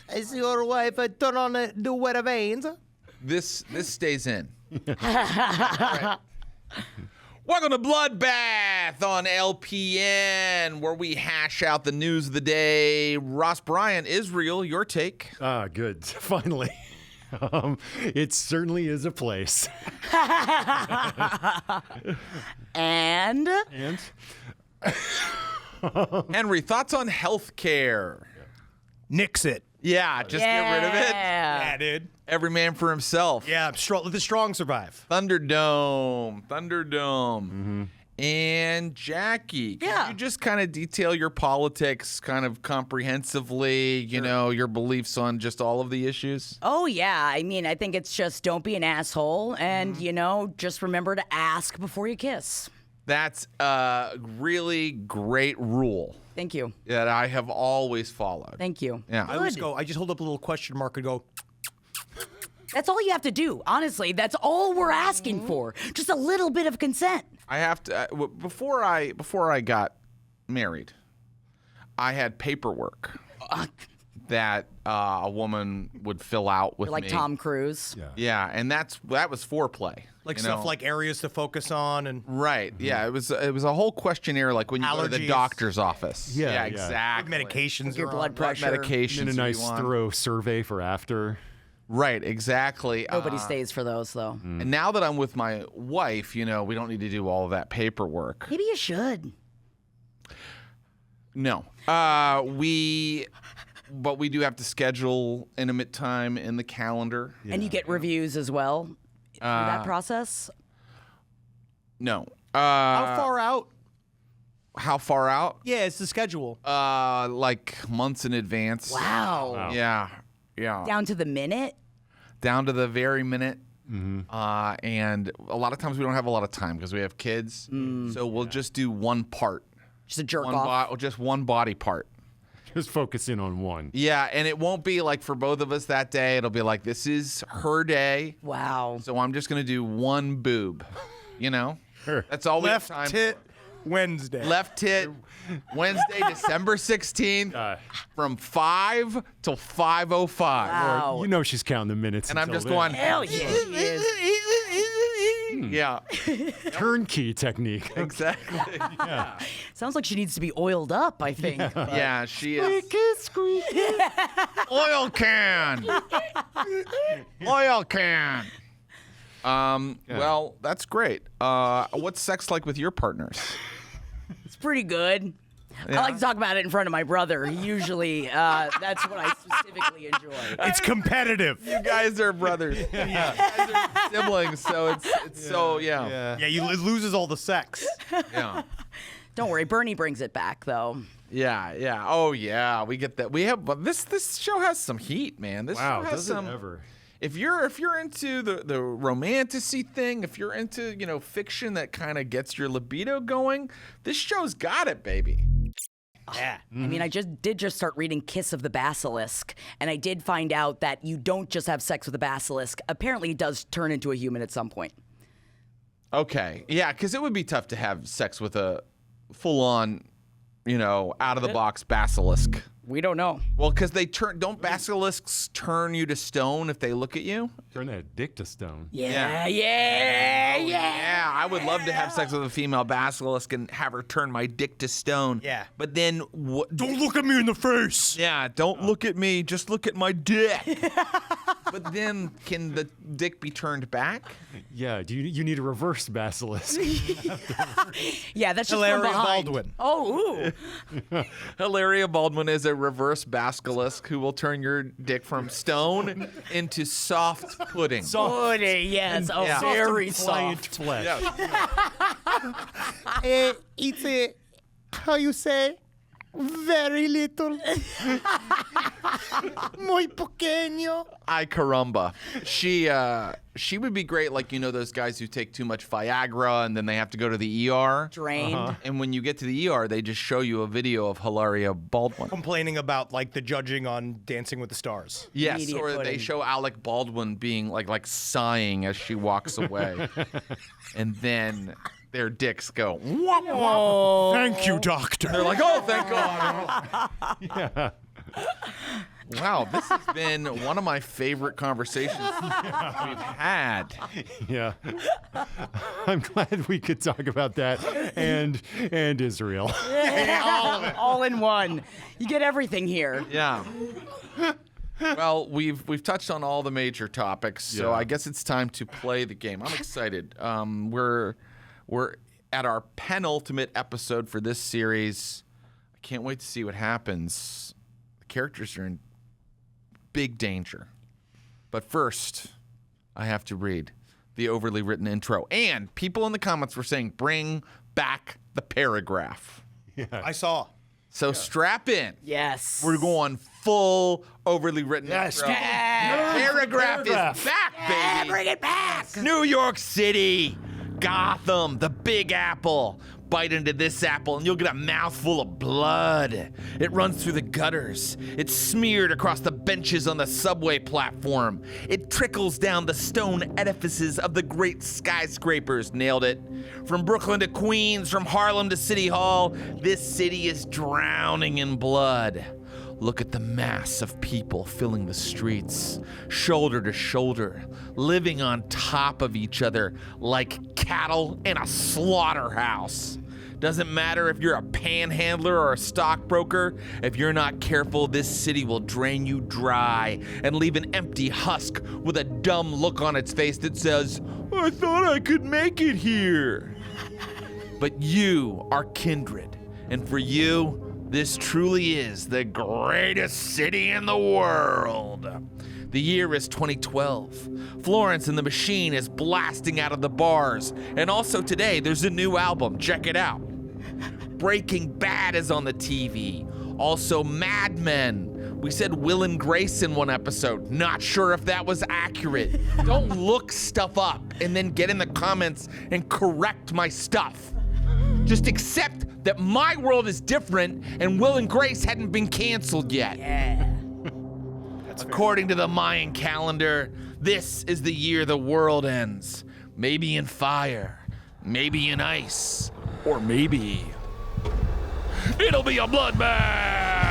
I see your wife turn on the weather vanes. This stays in. Right. Welcome to Bloodbath on LPN, where we hash out the news of the day. Ross Bryant, Israel, your take. Good. Finally. It certainly is a place. And? Henry, thoughts on healthcare? Nix it. Yeah, just get rid of it. Yeah, dude. Every man for himself. Yeah, let the strong survive. Thunderdome. Mm-hmm. And Jackie, can you just kind of detail your politics kind of comprehensively, you know, your beliefs on just all of the issues? Oh, yeah. I mean, I think it's just don't be an asshole and, you know, just remember to ask before you kiss. That's a really great rule. Thank you. That I have always followed. Thank you. Yeah. I always go, I just hold up a little question mark and go. That's all you have to do. Honestly, that's all we're asking for. Just a little bit of consent. I have to before I got married, I had paperwork that a woman would fill out with Like me. Tom Cruise. Yeah, and that was foreplay. Like stuff like areas to focus on and right. Yeah, it was a whole questionnaire like when you go to the doctor's office. Yeah, exactly. medications, Your blood pressure. Medications. And a nice you want. thorough survey for after. Right, exactly. Nobody stays for those, though. And now that I'm with my wife, you know, we don't need to do all of that paperwork. Maybe you should. No. But we do have to schedule intimate time in the calendar. Yeah. And you get reviews as well through that process? No. how far out? How far out? Yeah, it's the schedule. Like months in advance. Wow. Yeah. Down to the minute? Down to the very minute. And a lot of times we don't have a lot of time because we have kids. So we'll just do one part. Just a jerk off? Just one body part. Just focus in on one. Yeah, and it won't be like for both of us that day. It'll be like, this is her day. Wow. So I'm just going to do one boob. You know? That's all we have time Left tit for. Wednesday. Left tit Wednesday, December 16th from 5 till 5:05. Wow. You know she's counting the minutes. And I'm until just then. going, Hell yeah, she is. yeah. Turnkey technique. Exactly. Sounds like she needs to be oiled up, I think. Yeah, she is. Squeaky, squeaky. Oil can. Oil can. Well, that's great. What's sex like with your partners? It's pretty good. I like to talk about it in front of my brother. Usually, that's what I specifically enjoy. It's competitive. You guys are brothers. You guys are siblings, so it's so yeah. Yeah, it loses all the sex. Yeah. Don't worry, Bernie brings it back, though. Yeah. Oh yeah, we get that. We have, but this show has some heat, man. This Wow, show has does some. it ever? If you're into the romanticy thing, if you're into fiction that kind of gets your libido going, this show's got it, baby. Yeah. I mean, I did just start reading Kiss of the Basilisk, and I did find out that you don't just have sex with a basilisk. Apparently, it does turn into a human at some point. Okay, yeah, because it would be tough to have sex with a full-on, out of the box basilisk. We don't know. Well, because don't basilisks turn you to stone if they look at you? Turn that dick to stone. Yeah. Yeah, I would love to have sex with a female basilisk and have her turn my dick to stone. Yeah. But then Don't look at me in the face. Yeah, don't look at me, just look at my dick. But then can the dick be turned back? Yeah, you need a reverse basilisk. Yeah, that's just Hilaria from behind. Baldwin. Oh, ooh. Hilaria Baldwin is a reverse basilisk who will turn your dick from stone into soft pudding. Pudding, yes. Oh, Yeah. very Pliant soft. flesh. It's a, how you say, very little. Muy pequeño. Ay caramba. She would be great, like, those guys who take too much Viagra and then they have to go to the ER. Drained. And when you get to the ER, they just show you a video of Hilaria Baldwin. Complaining about like the judging on Dancing with the Stars. Yes, Immediate or they pudding. show Alec Baldwin being like sighing as she walks away. And then their dicks go, wah, wah. Thank you, doctor. They're like, oh, thank God. Wow, this has been one of my favorite conversations we've had. Yeah. I'm glad we could talk about that and Israel. All in one. You get everything here. Yeah. Well, we've touched on all the major topics, so Yeah. I guess it's time to play the game. I'm excited. We're at our penultimate episode for this series. I can't wait to see what happens. The characters are in big danger. But first, I have to read the overly written intro. And people in the comments were saying, bring back the paragraph. I saw. So strap in. Yes. We're going full overly written intro. Paragraph is back, baby. Bring it back. New York City, Gotham, the Big Apple. Bite into this apple and you'll get a mouthful of blood. It runs through the gutters. It's smeared across the benches on the subway platform. It trickles down the stone edifices of the great skyscrapers. Nailed it. From Brooklyn to Queens, from Harlem to City Hall, this city is drowning in blood. Look at the mass of people filling the streets, shoulder to shoulder, living on top of each other like cattle in a slaughterhouse. Doesn't matter if you're a panhandler or a stockbroker. If you're not careful, this city will drain you dry and leave an empty husk with a dumb look on its face that says, I thought I could make it here. But you are kindred, and for you, this truly is the greatest city in the world. The year is 2012. Florence and the Machine is blasting out of the bars. And also today, there's a new album. Check it out. Breaking Bad is on the TV. Also Mad Men. We said Will and Grace in one episode. Not sure if that was accurate. Don't look stuff up and then get in the comments and correct my stuff. Just accept that my world is different and Will and Grace hadn't been canceled yet. Yeah. According to the Mayan calendar, this is the year the world ends. Maybe in fire, maybe in ice, or maybe it'll be a bloodbath!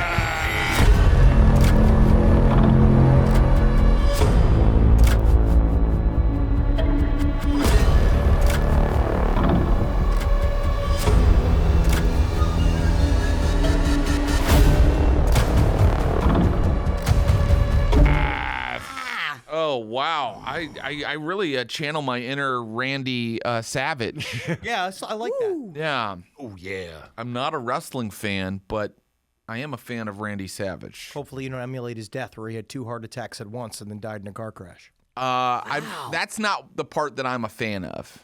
Oh, wow. I really channel my inner Randy Savage. Yeah, I like that. Yeah. Oh, yeah. I'm not a wrestling fan, but I am a fan of Randy Savage. Hopefully you don't emulate his death where he had 2 heart attacks at once and then died in a car crash. That's not the part that I'm a fan of.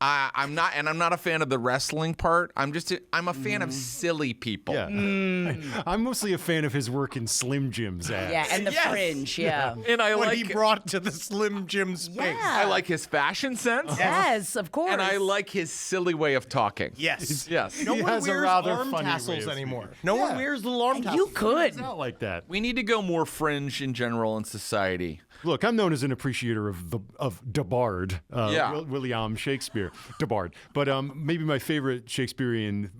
I'm not a fan of the wrestling part. I'm a fan of silly people. Yeah. I'm mostly a fan of his work in Slim Jim's ads. Yeah, and the Yes. Fringe, yeah. And I What like he brought to the Slim Jim space. Yeah. I like his fashion sense. Yes, of course. And I like his silly way of talking. Yes. Yes. No He one has a wears rather arm funny way tassels of anymore. speaking. No one Yeah. wears little arm tassels. You could. Not like that. We need to go more fringe in general in society. Look, I'm known as an appreciator of Debard, Yeah. William Shakespeare, Debard. But maybe my favorite Shakespearean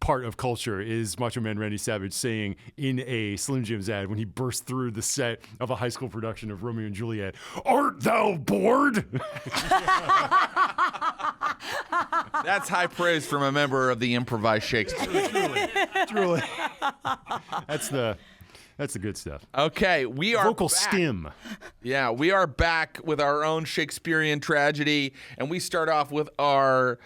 part of culture is Macho Man Randy Savage saying in a Slim Jim's ad when he burst through the set of a high school production of Romeo and Juliet, "Art thou bored?" That's high praise from a member of the improvised Shakespeare. Truly. That's the good stuff. Okay, we are Vocal back. stim. Yeah, we are back with our own Shakespearean tragedy, and we start off with our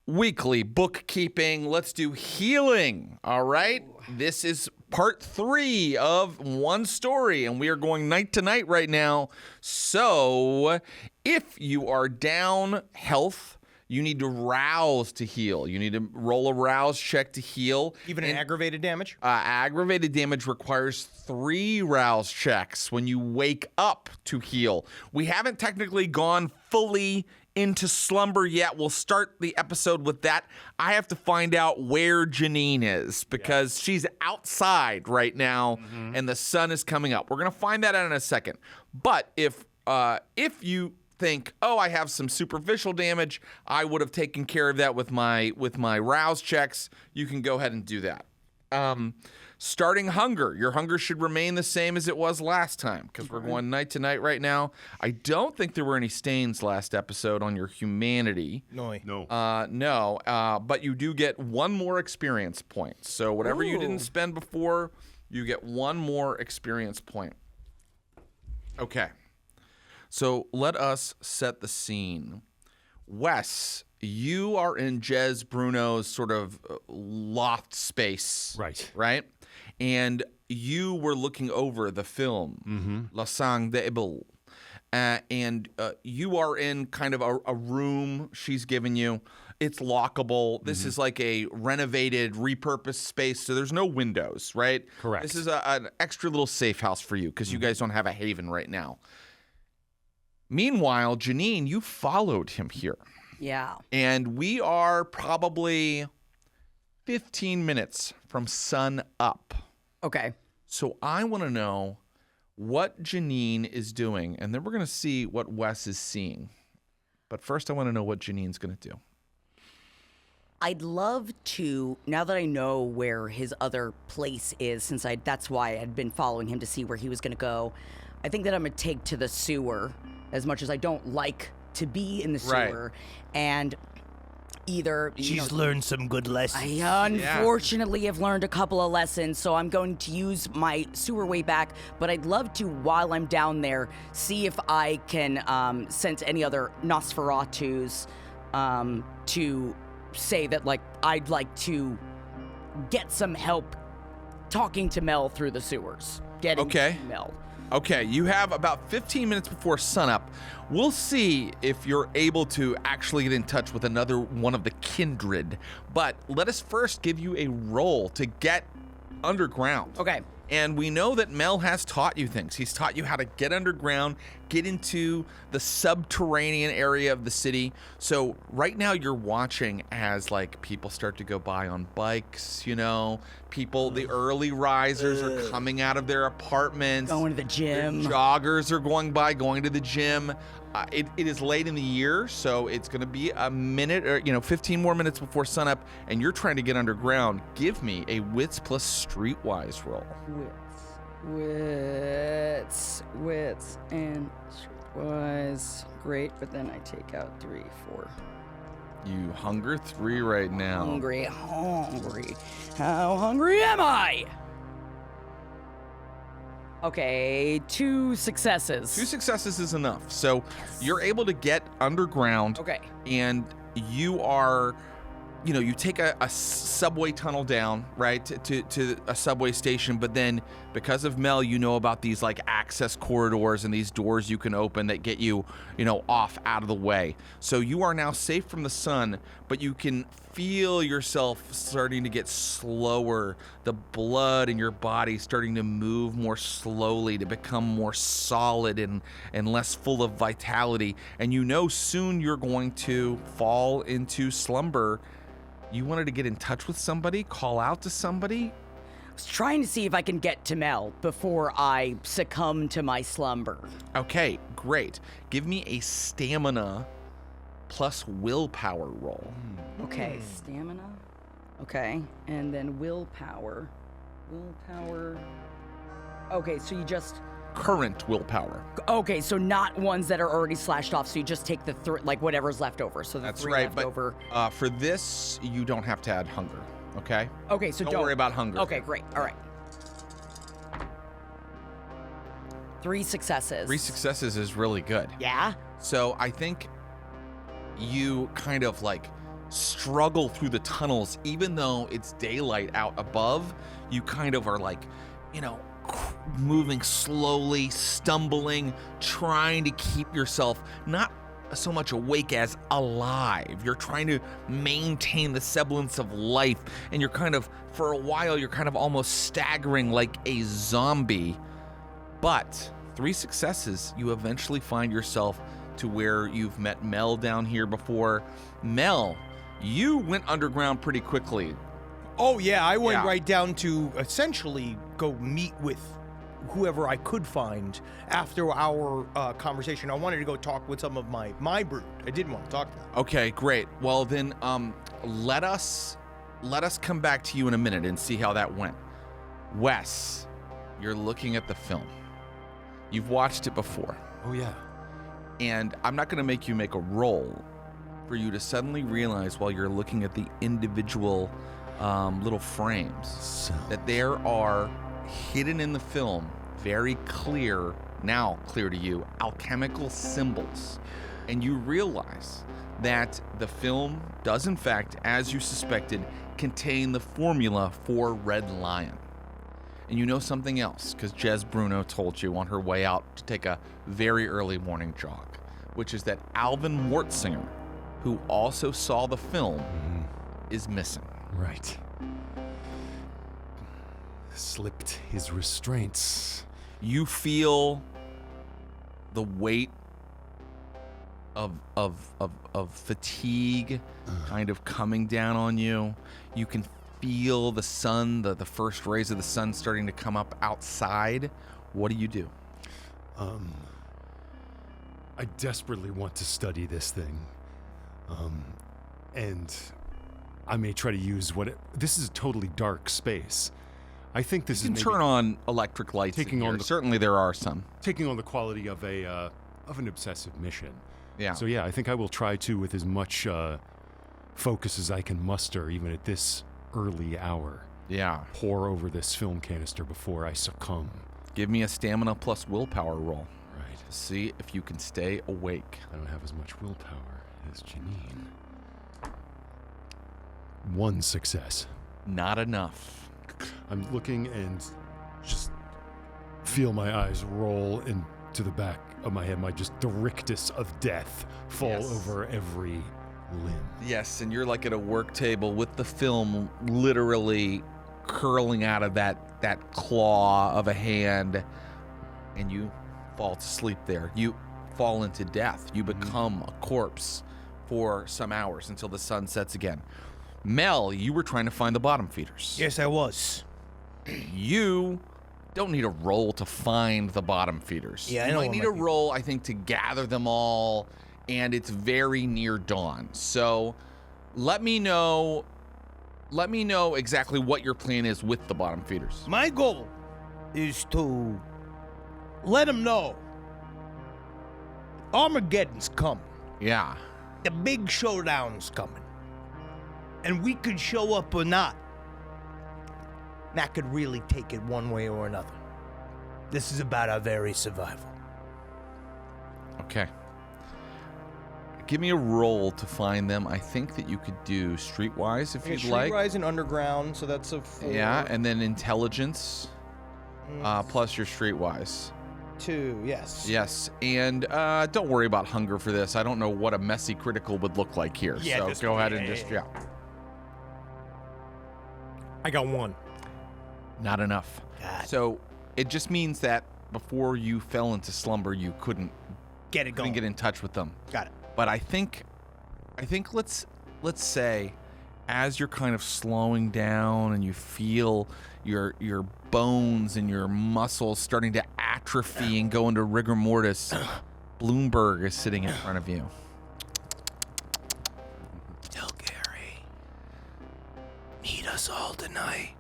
weekly bookkeeping. Let's do healing, all right? This is part 3 of one story, and we are going night to night right now. So if you are down health, you need to rouse to heal. You need to roll a rouse check to heal. Even an aggravated damage? Aggravated damage requires 3 rouse checks when you wake up to heal. We haven't technically gone fully into slumber yet. We'll start the episode with that. I have to find out where Janine is because she's outside right now and the sun is coming up. We're going to find that out in a second. But if you think, oh, I have some superficial damage, I would have taken care of that with my rouse checks, you can go ahead and do that. Starting hunger. Your hunger should remain the same as it was last time because we're going night to night right now. I don't think there were any stains last episode on your humanity. No. No, but you do get one more experience point. So whatever you didn't spend before, you get one more experience point. Okay. So let us set the scene. Wes, you are in Jez Bruno's sort of loft space. Right? And you were looking over the film, La Sang de Ebel. And you are in kind of a room she's given you. It's lockable. This is like a renovated, repurposed space, so there's no windows, right? Correct. This is an extra little safe house for you because you guys don't have a haven right now. Meanwhile, Janine, you followed him here. Yeah. And we are probably 15 minutes from sun up. Okay. So I want to know what Janine is doing, and then we're going to see what Wes is seeing. But first, I want to know what Janine's going to do. I'd love to, now that I know where his other place is, since that's why I had been following him to see where he was going to go, I think that I'm going to take to the sewer, as much as I don't like to be in the sewer. And either... She's learned some good lessons. I unfortunately have learned a couple of lessons, so I'm going to use my sewer way back, but I'd love to, while I'm down there, see if I can sense any other Nosferatus to say that, like, I'd like to get some help talking to Mel through the sewers. Getting to Mel. Okay, you have about 15 minutes before sunup. We'll see if you're able to actually get in touch with another one of the kindred. But let us first give you a roll to get underground. Okay. And we know that Mel has taught you things. He's taught you how to get underground, get into the subterranean area of the city. So right now you're watching as like people start to go by on bikes, you know, people, the early risers are coming out of their apartments. Going to the gym. Joggers are going by, going to the gym. It is late in the year, so it's going to be a minute or 15 more minutes before sunup, and you're trying to get underground. Give me a wits plus streetwise roll. Wits, and streetwise. Great, but then I take out 3, 4. You hunger 3 right now. Hungry. How hungry am I? Okay, 2 successes. 2 successes is enough. So you're able to get underground. Okay. And you are, you take a subway tunnel down, right, to a subway station. But then because of Mel, you know about these like access corridors and these doors you can open that get you, off out of the way. So you are now safe from the sun, but you can feel yourself starting to get slower, the blood in your body starting to move more slowly, to become more solid and less full of vitality. And soon you're going to fall into slumber. You wanted to get in touch with somebody, call out to somebody? I was trying to see if I can get to Mel before I succumb to my slumber. Okay, great. Give me a stamina plus willpower roll. Okay, stamina. Okay, and then willpower. Okay, so you just... Current willpower. Okay, so not ones that are already slashed off, so you just take the whatever's left over. So the 3 left over. But for this, you don't have to add hunger, okay? Okay, so don't worry about hunger. Okay, great. All right. 3 successes. 3 successes is really good. Yeah? So I think you kind of like struggle through the tunnels, even though it's daylight out above. You kind of are like, moving slowly, stumbling, trying to keep yourself not so much awake as alive. You're trying to maintain the semblance of life, and you're kind of, for a while, you're kind of almost staggering like a zombie. But 3 successes, you eventually find yourself to where you've met Mel down here before. Mel, you went underground pretty quickly. Oh, yeah, I went right down to essentially go meet with whoever I could find after our conversation. I wanted to go talk with some of my brood. I didn't want to talk to them. Okay, great. Well, then let us let us come back to you in a minute and see how that went. Wes, you're looking at the film. You've watched it before. Oh, yeah. And I'm not going to make you make a roll for you to suddenly realize while you're looking at the individual little frames that there are hidden in the film, very clear, now clear to you, alchemical symbols. And you realize that the film does, in fact, as you suspected, contain the formula for Red Lion. And you know something else, because Jez Bruno told you on her way out to take a very early morning jog, which is that Alvin Wartsinger, who also saw the film, is missing. Right. Slipped his restraints. You feel the weight of fatigue kind of coming down on you. You can feel the sun, the first rays of the sun starting to come up outside. What do? I desperately want to study this thing. And I may try to use this is a totally dark space. I think this You can is turn on electric lights taking in here. on the- Certainly there are some. taking on the quality of an obsessive mission. Yeah. So yeah, I think I will try to, with as much focus as I can muster, even at this early hour, Yeah. pour over this film canister before I succumb. Give me a stamina plus willpower roll. Right. To see if you can stay awake. I don't have as much willpower as Janine. 1 success. Not enough. I'm looking and just feel my eyes roll into the back of my head. The rictus of death fall Yes. over every limb. Yes, and you're like at a work table with the film literally curling out of that claw of a hand, and you fall to sleep there. You fall into death. You become a corpse for some hours until the sun sets again. Mel, you were trying to find the bottom feeders. Yes, I was. You don't need a roll to find the bottom feeders. Yeah, I you know might what need might a be. roll, I think, to gather them all, and it's very near dawn. So let me know exactly what your plan is with the bottom feeders. My goal is to let them know Armageddon's coming. Yeah. The big showdown's coming. And we could show up or not. That could really take it one way or another. This is about our very survival. Okay. Give me a roll to find them. I think that you could do streetwise if you'd like. Streetwise and underground, so that's a 4. Yeah, and then intelligence plus your streetwise. 2, yes. Yes, and don't worry about hunger for this. I don't know what a messy critical would look like here. Yeah, so this go one, ahead yeah, and yeah, just, yeah. I got 1. Not enough. God. So it just means that before you fell into slumber, you couldn't Get it going. get in touch with them. Got it. But I think let's say, as you're kind of slowing down and you feel your bones and your muscles starting to atrophy and go into rigor mortis, Bloomberg is sitting in front of you. Tell Gary, meet us all tonight.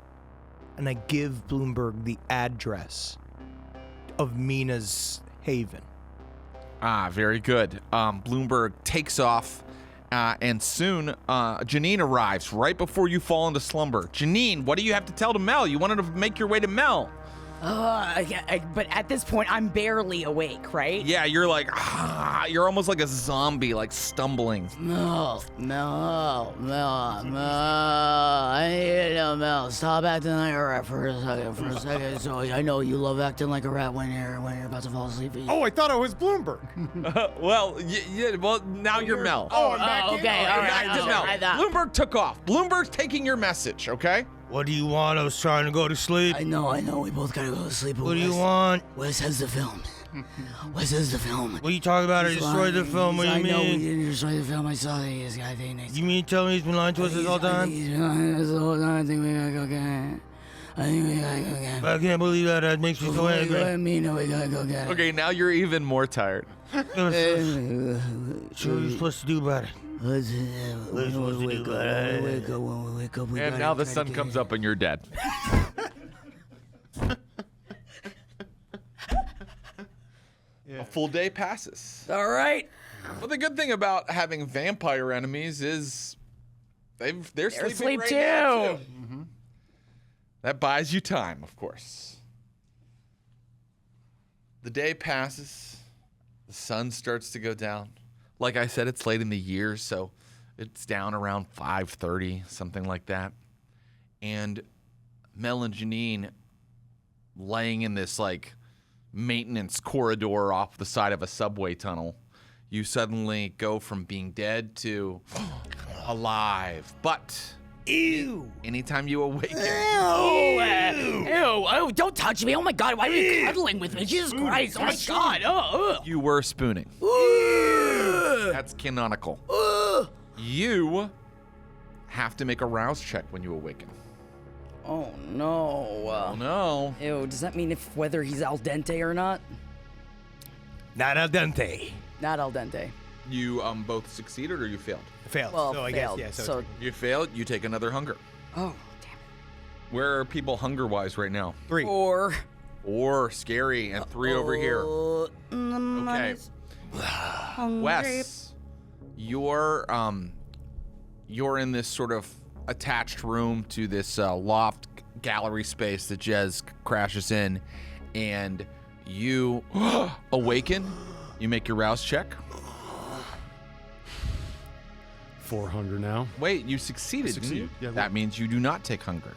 And I give Bloomberg the address of Mina's haven. Ah, very good. Bloomberg takes off, and soon Janine arrives right before you fall into slumber. Janine, what do you have to tell to Mel? You wanted to make your way to Mel. But at this point, I'm barely awake, right? Yeah, you're like, you're almost like a zombie, like stumbling. Mel, I need to know, Mel. Stop acting like a rat for a second. So I know you love acting like a rat when you're about to fall asleep. Oh, I thought it was Bloomberg. Well, well, now you're Mel. Oh, I'm back in? okay, Oh, all you're right, back to all Mel. right. Bloomberg took off. Bloomberg's taking your message, okay? What do you want? I was trying to go to sleep. I know. We both gotta go to sleep. But What do you want? Wes has the film. Wes has the film. What are you talking about? I destroyed the film. What do you I know we mean? didn't destroy the film. I saw this guy thing. You mean tell me he's been lying to us this whole time? He's been lying to us the whole time. I think we gotta go get it. I can't believe that. That makes me so angry. Let me know we gotta go get it. Okay, now you're even more tired. What are you supposed to do about it? And now the sun comes up and you're dead. A full day passes. All right. Well, the good thing about having vampire enemies is they're sleeping asleep right now, too. Mm-hmm. That buys you time, of course. The day passes. The sun starts to go down. Like I said, it's late in the year, so it's down around 5:30, something like that. And Mel and Janine laying in this like maintenance corridor off the side of a subway tunnel. You suddenly go from being dead to alive. But Ew. anytime you awaken, Ew, don't touch me. Oh my God, why are you cuddling with me? Jesus Christ, oh my God. you were spooning. That's canonical. You have to make a rouse check when you awaken. Oh no. Oh no. Ew, does that mean whether he's al dente or not? Not al dente. Not al dente. You both succeeded or you failed? Failed. Well, so I failed. guess, yeah. So, You failed, you take another hunger. oh, damn Where are people hunger-wise right now? 3. it. Or. 4, scary, and 3 over here. Okay. Wes, you're in this sort of attached room to this loft gallery space that Jez crashes in, and you awaken. You make your rouse check. 4 hunger now. Wait, you succeeded. didn't you? Yeah, that means you do not take hunger.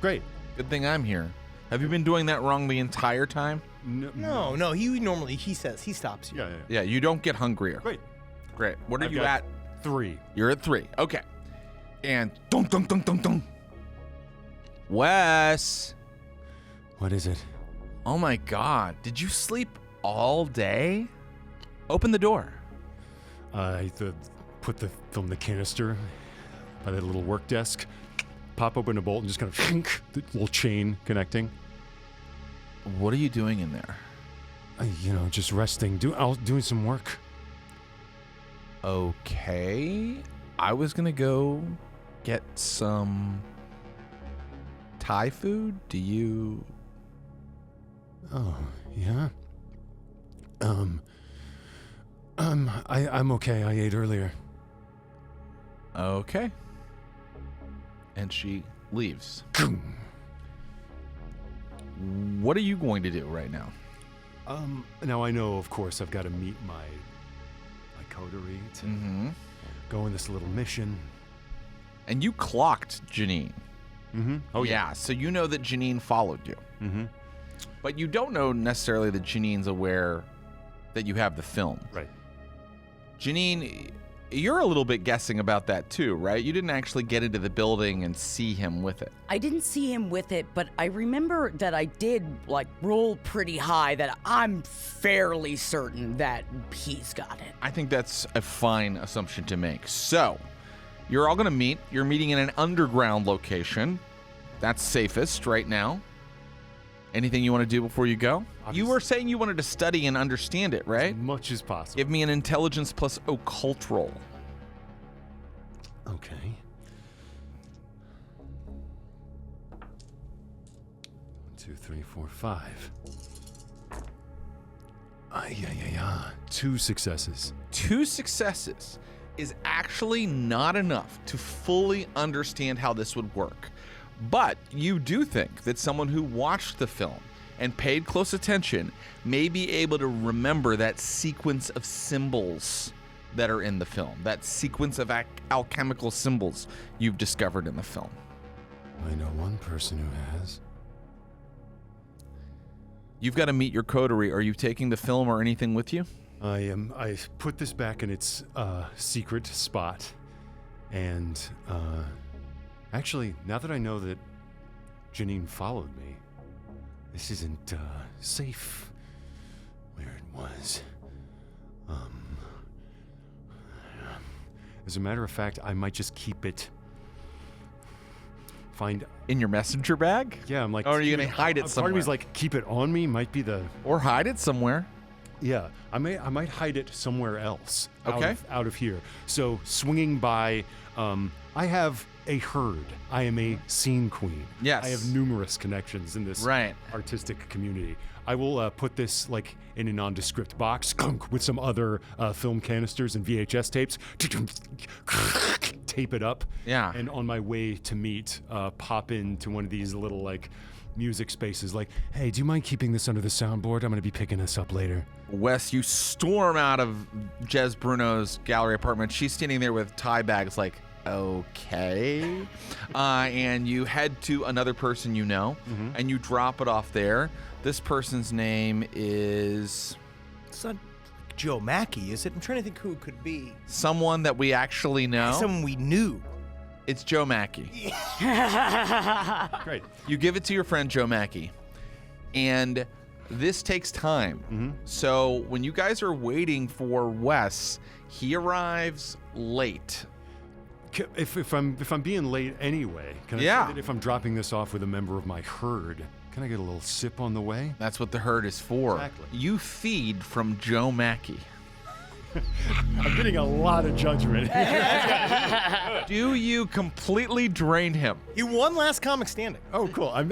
Great. Good thing I'm here. Have you been doing that wrong the entire time? No. He normally says he stops you. Yeah. Yeah, you don't get hungrier. Great. Great. What are I've you got at? 3. You're at 3. Okay. And dunk, dunk, dunk, dunk, dunk. Wes. What is it? Oh my God. Did you sleep all day? Open the door. I put the film in the canister by that little work desk, pop open a bolt, and just kind of the little chain connecting. What are you doing in there? Just resting, doing some work. Okay. I was going to go get some Thai food. Do you... Oh, yeah? I'm okay. I ate earlier. Okay. And she leaves. What are you going to do right now? Now I know, of course, I've got to meet my coterie to go on this little mission. And you clocked Janine. Oh, yeah. So you know that Janine followed you. But you don't know necessarily that Janine's aware that you have the film. Right. Janine, you're a little bit guessing about that too, right? You didn't actually get into the building and see him with it. I didn't see him with it, but I remember that I did roll pretty high that I'm fairly certain that he's got it. I think that's a fine assumption to make. So, you're all going to meet. You're meeting in an underground location. That's safest right now. Anything you want to do before you go? You were saying you wanted to study and understand it, right? As much as possible. Give me an intelligence plus occult roll. Okay. 1, 2, 3, 4, 5. 2 successes. 2 successes is actually not enough to fully understand how this would work. But you do think that someone who watched the film and paid close attention may be able to remember that sequence of symbols that are in the film, that sequence of alchemical symbols you've discovered in the film. I know one person who has. You've got to meet your coterie. Are you taking the film or anything with you? I am. I put this back in its secret spot, and actually, now that I know that Janine followed me, this isn't safe where it was. As a matter of fact, I might just keep it. In your messenger bag? Yeah, I'm like. Or are you going to hide it Part somewhere? of me's like, keep it on me. Might be the. Or hide it somewhere. Yeah, I might hide it somewhere else. Okay. Out of here. So swinging by, I have a herd. I am a scene queen. Yes. I have numerous connections in this Right. artistic community. I will put this like in a nondescript box with some other film canisters and VHS tapes. Tape it up. Yeah. And on my way to meet, pop into one of these little like music spaces like, hey, do you mind keeping this under the soundboard? I'm going to be picking this up later. Wes, you storm out of Jez Bruno's gallery apartment. She's standing there with tie bags like, okay. And you head to another person you know, and you drop it off there. This person's name is It's not Joe Mackey, is it? I'm trying to think who it could be. someone that we actually know. Someone we knew. It's Joe Mackey. Great. You give it to your friend Joe Mackey, and this takes time. So when you guys are waiting for Wes, he arrives late. If I'm being late anyway, can I Yeah. say that if I'm dropping this off with a member of my herd, can I get a little sip on the way? That's what the herd is for. Exactly. You feed from Joe Mackey. I'm getting a lot of judgment. Do you completely drain him? He won last comic standing. Oh, cool. I'm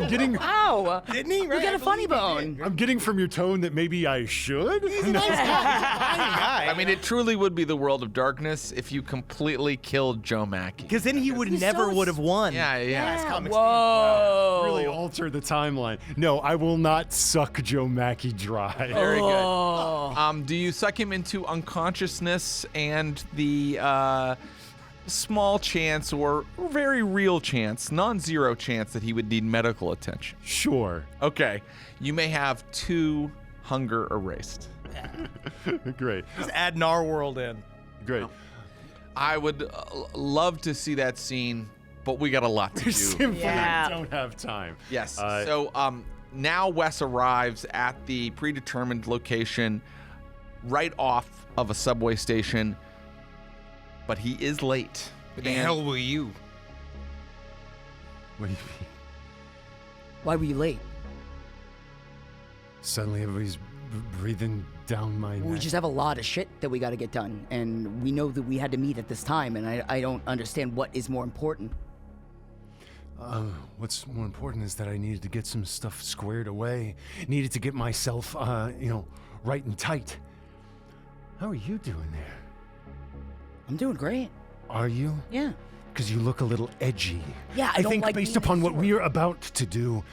getting Ow! Didn't he? You get a funny bone. I'm getting from your tone that maybe I should. I mean, it truly would be the world of darkness if you completely killed Joe Mackey. Because then he would He's never so would have won. Yeah. comic Whoa! Really alter the timeline. No, I will not suck Joe Mackey dry. Very Oh. good. Do you suck him into unconsciousness and the small chance or very real chance, non-zero chance that he would need medical attention? Sure. Okay. You may have 2 hunger erased. Great. Just add Narworld in. Great. I would love to see that scene, but we got a lot to do. Simply Yeah. don't have time. Yes. Uh, So now Wes arrives at the predetermined location right off of a subway station, but he is late. What the hell were you? What do you mean? Why were you late? Suddenly everybody's breathing down my We neck. just have a lot of shit that we got to get done, and we know that we had to meet at this time, and I don't understand what is more important. What's more important is that I needed to get some stuff squared away. Needed to get myself, right and tight. How are you doing there? I'm doing great. Are you? Yeah. Because you look a little edgy. Yeah, I I don't think like based being upon what short. we're about to do,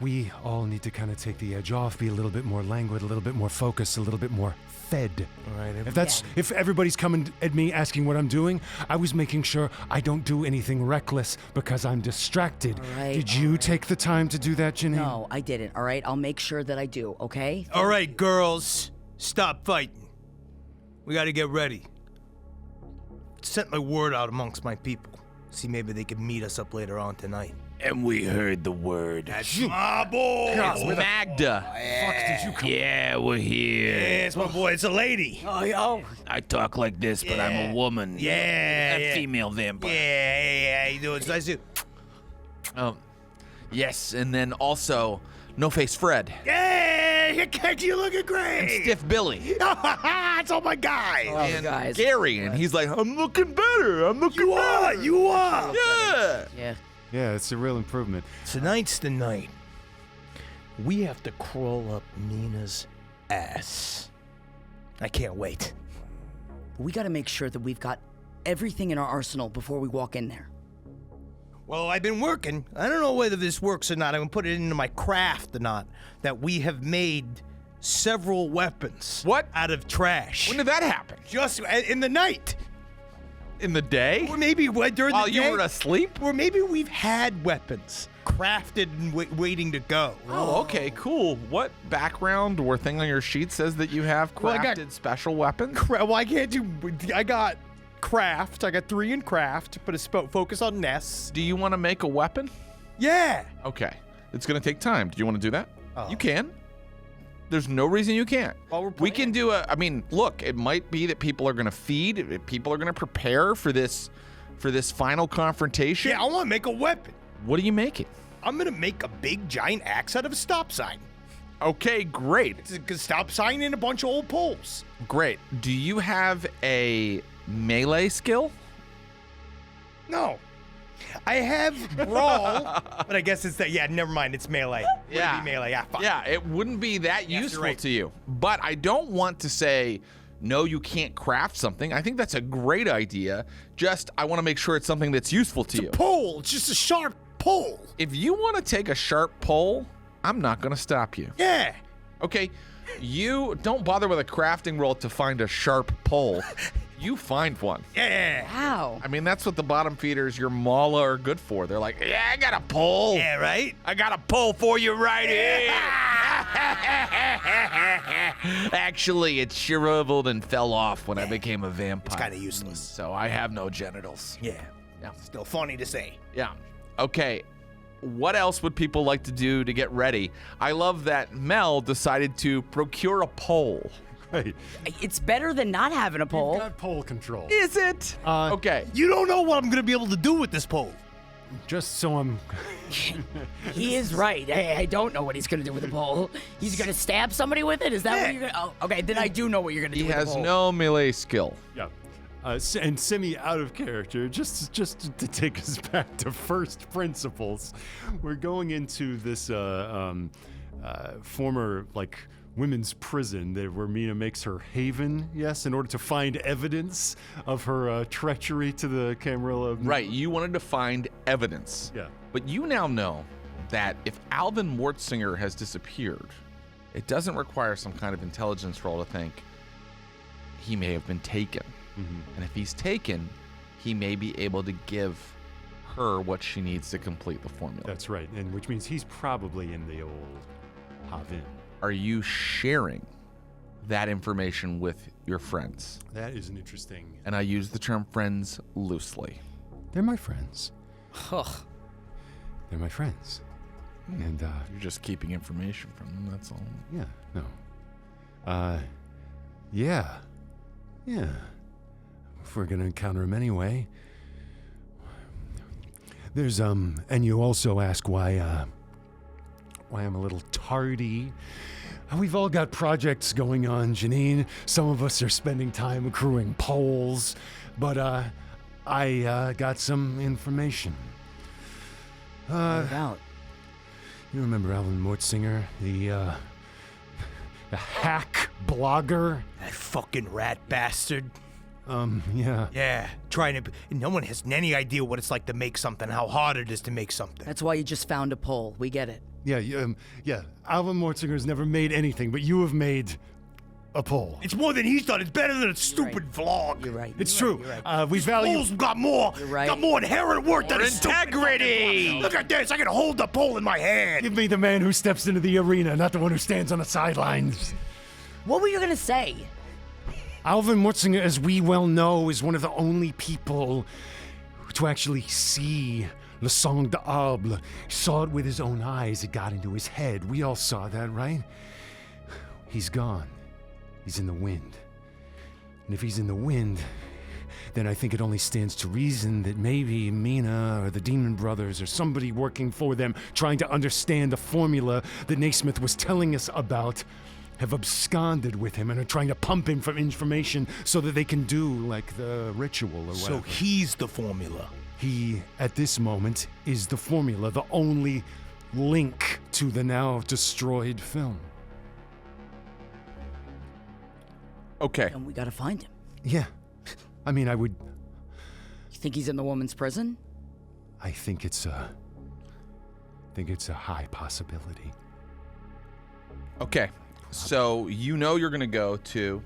we all need to kind of take the edge off, be a little bit more languid, a little bit more focused, a little bit more fed. All right. If everybody's coming at me asking what I'm doing, I was making sure I don't do anything reckless because I'm distracted. All right, Did you take the time to do that, Janine? No, I didn't. All right, I'll make sure that I do. Okay. All right, girls, stop fighting. We got to get ready. Sent my word out amongst my people. See, maybe they could meet us up later on tonight. And we heard the word. That's my boy. Magda. Fuck, did you come? Yeah, we're here. Yeah, it's my boy. It's a lady. Oh. I talk like this, but I'm a woman. Yeah, A yeah. female vampire. Yeah, you do it. Nice to. Yes, and then also No Face Fred. Yeah, you looking great. Stiff Billy. It's all my guys. Oh, And guys. Gary, and he's like, I'm looking better. I'm looking You are. You are. Yeah. Yeah. Yeah, it's a real improvement. Tonight's the night. We have to crawl up Nina's ass. I can't wait. We got to make sure that we've got everything in our arsenal before we walk in there. Well, I've been working. I don't know whether this works or not. I'm gonna put it into my craft or not. That we have made several weapons. What? Out of trash. When did that happen? Just in the night. In the day? Or maybe during While the you day. were asleep? Or maybe we've had weapons crafted and waiting to go. Oh, okay, cool. What background or thing on your sheet says that you have Well, I got- crafted special weapons? Well, I can't do. I got craft. I got 3 in craft, but it's focus on nests. Do you want to make a weapon? Yeah. Okay. It's going to take time. Do you want to do that? Oh. You can. There's no reason you can't. While we're We can do I mean, look, it might be that people are going to feed, people are going to prepare for this final confrontation. Yeah, I want to make a weapon. What are you making? I'm gonna make a big giant axe out of a stop sign. Okay, great. Stop signing a bunch of old poles. Great. Do you have a melee skill? No. I have brawl, but I guess it's that. Yeah, never mind. It's melee. Yeah. Would it be melee. Yeah, fuck. Yeah, it wouldn't be that you're useful right. to you. But I don't want to say, no, you can't craft something. I think that's a great idea. Just, I want to make sure it's something that's useful to you. Pole. It's just a sharp pole. If you want to take a sharp pole, I'm not going to stop you. Yeah. Okay, you don't bother with a crafting roll to find a sharp pole. You find one. Yeah. Wow. I mean, that's what the bottom feeders, your mala, are good for. They're like, yeah, I got a pole. Yeah, right? I got a pole for you right here. Actually, it shriveled and fell off when I became a vampire. It's kind of useless. So I have no genitals. Yeah. Yeah. Still funny to say. Yeah. Okay. What else would people like to do to get ready? I love that Mel decided to procure a pole. Right. It's better than not having a You've pole. got pole control. Is it? Okay. You don't know what I'm going to be able to do with this pole. Just so I'm. He is right. I don't know what he's going to do with the pole. He's going to stab somebody with it? Is that what you're going to... Oh, okay, then I do know what you're going to do He with the has pole. no melee skill. Yeah. And semi out of character, just to take us back to first principles, we're going into this former women's prison where Mina makes her haven, yes, in order to find evidence of her treachery to the Camarilla. Right, you wanted to find evidence. Yeah. But you now know that if Alvin Mortzinger has disappeared, it doesn't require some kind of intelligence roll to think he may have been taken. Mm-hmm. And if he's taken, he may be able to give her what she needs to complete the formula. That's right, and which means he's probably in the old Havin. Are you sharing that information with your friends? That is an interesting. And I use the term friends loosely. They're my friends. Ugh. They're my friends. And You're just keeping information from them, that's all. yeah, no. Yeah. If we're gonna encounter him anyway. There's and you also ask why I'm a little tardy. We've all got projects going on, Janine. Some of us are spending time accruing poles, but I got some information. What about? You remember Alvin Mortzinger, the hack blogger? That fucking rat bastard. Yeah. Yeah. Trying to... No one has any idea what it's like to make something, how hard it is to make something. That's why you just found a pole. We get it. Yeah. Alvin Mortzinger's never made anything, but you have made a pole. It's more than he's done. It's better than a stupid vlog. You're right. It's You're true. right, you're right. We value. Poles got more. You're right. Got more inherent worth than More a stupid integrity. fucking vlog. Look at this. I can hold the pole in my hand. Give me the man who steps into the arena, not the one who stands on the sidelines. What were you going to say? Alvin Mortzinger, as we well know, is one of the only people to actually see Le Sang d'Arbre. He saw it with his own eyes. It got into his head. We all saw that, right? He's gone. He's in the wind. And if he's in the wind, then I think it only stands to reason that maybe Mina or the Demon Brothers or somebody working for them trying to understand the formula that Naismith was telling us about have absconded with him and are trying to pump him for information so that they can do like the ritual or whatever. So he's the formula. He, at this moment, is the formula, the only link to the now destroyed film. Okay. And we got to find him. Yeah. I mean, You think he's in the woman's prison? I think it's a high possibility. Okay. So you know you're going to go to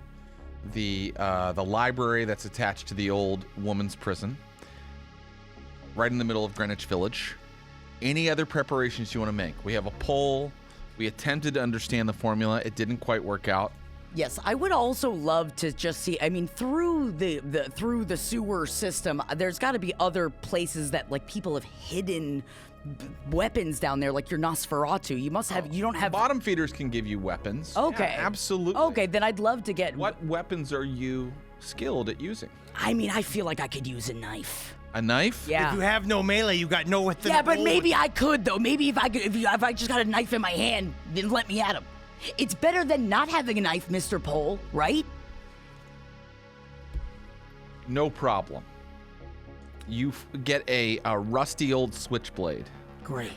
the library that's attached to the old woman's prison, right in the middle of Greenwich Village. Any other preparations you want to make? We have a poll. We attempted to understand the formula. It didn't quite work out. Yes, I would also love to just see. I mean, through the sewer system, there's got to be other places that people have hidden weapons down there, like your Nosferatu. You must have. You don't have. Bottom feeders can give you weapons. Okay. Yeah, absolutely. Okay, then I'd love to get. What weapons are you skilled at using? I mean, I feel like I could use a knife. A knife? Yeah. If you have no melee, you got no with Yeah, but maybe I could though. Maybe if I just got a knife in my hand, then let me at him. It's better than not having a knife, Mr. Pole, right? No problem. You get a rusty old switchblade. Great.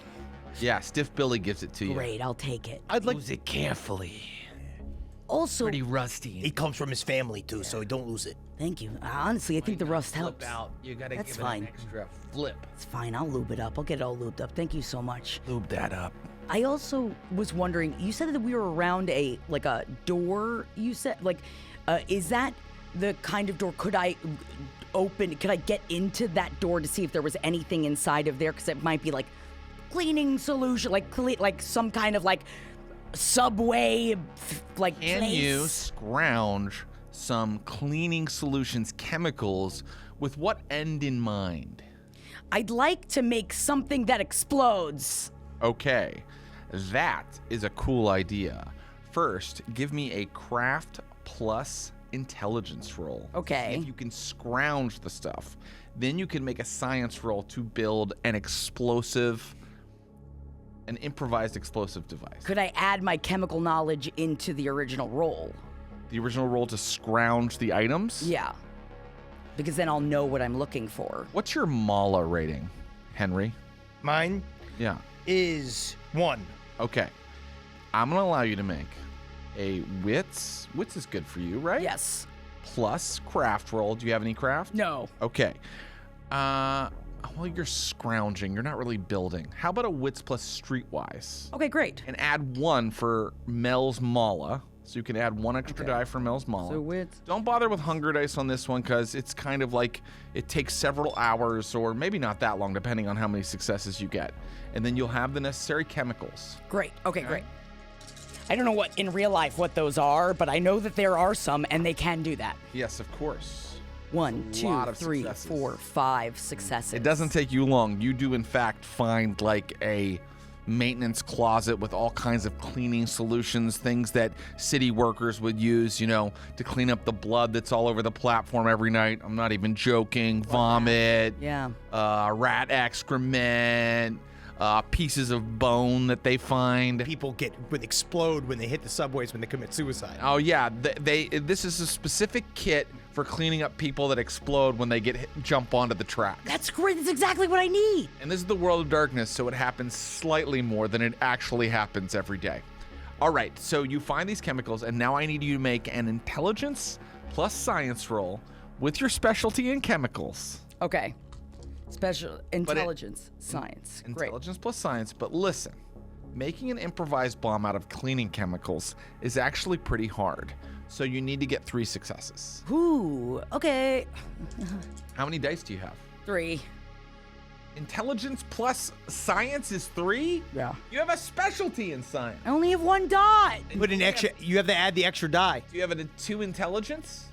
Yeah, Stiff Billy gives it to you. Great, I'll take it. I'd like. Use it carefully. Also, Pretty rusty. It comes from his family too, so don't lose it. thank you. Honestly, I think the rust Flip helps. out. You gotta That's give fine. it an extra flip. It's fine, I'll lube it up. I'll get it all lubed up. Thank you so much. Lube that up. I also was wondering, you said that we were around a door, you said? Is that the kind of door, could I get into that door to see if there was anything inside of there? Because it might be like cleaning solution, like some kind of subway, Can you place. scrounge some cleaning solutions chemicals with what end in mind? I'd like to make something that explodes. Okay, that is a cool idea. First, give me a craft plus intelligence roll. Okay. See if you can scrounge the stuff. Then you can make a science roll to build an improvised explosive device. Could I add my chemical knowledge into the original roll? The original roll to scrounge the items? Yeah. Because then I'll know what I'm looking for. What's your Mala rating, Henry? Mine Yeah. is 1. Okay. I'm going to allow you to make a wits. Wits is good for you, right? Yes. Plus craft roll. Do you have any craft? No. Okay. Well, you're scrounging. You're not really building. How about a wits plus streetwise? Okay, great. And add 1 for Mel's Mala. So you can add 1 extra die for Mel's Mala. So wits. Don't bother with hunger dice on this one because it's kind of like it takes several hours or maybe not that long depending on how many successes you get. And then you'll have the necessary chemicals. Great. Okay, great. I don't know what in real life what those are, but I know that there are some and they can do that. Yes, of course. 1, a 2, lot of 3, successes. 4, 5 successes. It doesn't take you long. You do, in fact, find like a maintenance closet with all kinds of cleaning solutions, things that city workers would use, to clean up the blood that's all over the platform every night. I'm not even joking. Vomit, Yeah. rat excrement, pieces of bone that they find. People would explode when they hit the subways when they commit suicide. Oh yeah, this is a specific kit for cleaning up people that explode when they jump onto the track. That's great. That's exactly what I need. And this is the world of darkness, so it happens slightly more than it actually happens every day. All right, so you find these chemicals, and now I need you to make an intelligence plus science roll with your specialty in chemicals. Okay. Special intelligence, science. Great. Intelligence plus science, but listen, making an improvised bomb out of cleaning chemicals is actually pretty hard. So you need to get 3 successes. Ooh, okay. How many dice do you have? 3. Intelligence plus science is 3? Yeah. You have a specialty in science. I only have 1 dot. Put an extra. You have to add the extra die. Do you have a 2 intelligence?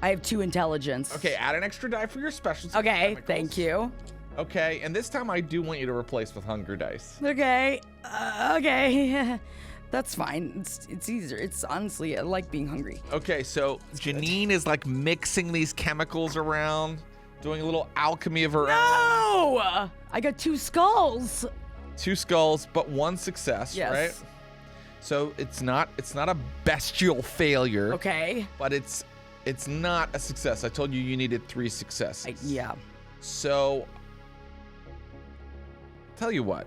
I have 2 intelligence. Okay, add an extra die for your specialty. Okay, chemicals. thank you. Okay, and this time I do want you to replace with hunger dice. Okay. Okay. That's fine. It's easier. It's honestly, I like being hungry. Okay, so Janine is like mixing these chemicals around, doing a little alchemy of her own. No! I got 2 skulls. 2 skulls, but 1 success, Yes. right? So it's not a bestial failure. Okay. But it's not a success. I told you you needed 3 successes. Yeah. So tell you what,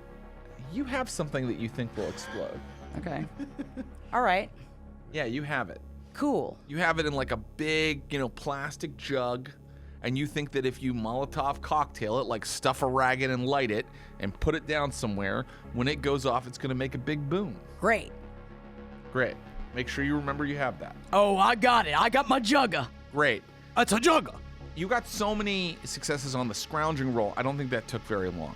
you have something that you think will explode. Okay. All right. Yeah, you have it. Cool. You have it in like a big, plastic jug, and you think that if you Molotov cocktail it, like stuff a rag in and light it and put it down somewhere, when it goes off, it's going to make a big boom. Great. Great. Make sure you remember you have that. Oh, I got it. I got my jugga. Great. That's a jugger. You got so many successes on the scrounging roll, I don't think that took very long.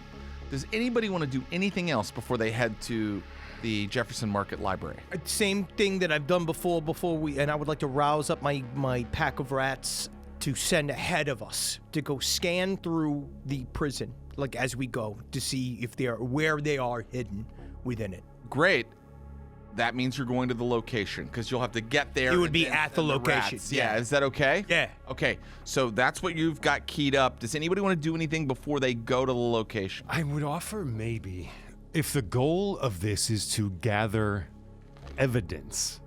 Does anybody want to do anything else before they head to the Jefferson Market Library? Same thing that I've done before and I would like to rouse up my pack of rats to send ahead of us to go scan through the prison, like as we go, to see if where they are hidden within it. Great. That means you're going to the location because you'll have to get there. It would and be then at the send location, rats. yeah. Is that okay? Yeah. Okay. So that's what you've got keyed up. Does anybody want to do anything before they go to the location? I would offer maybe, if the goal of this is to gather evidence.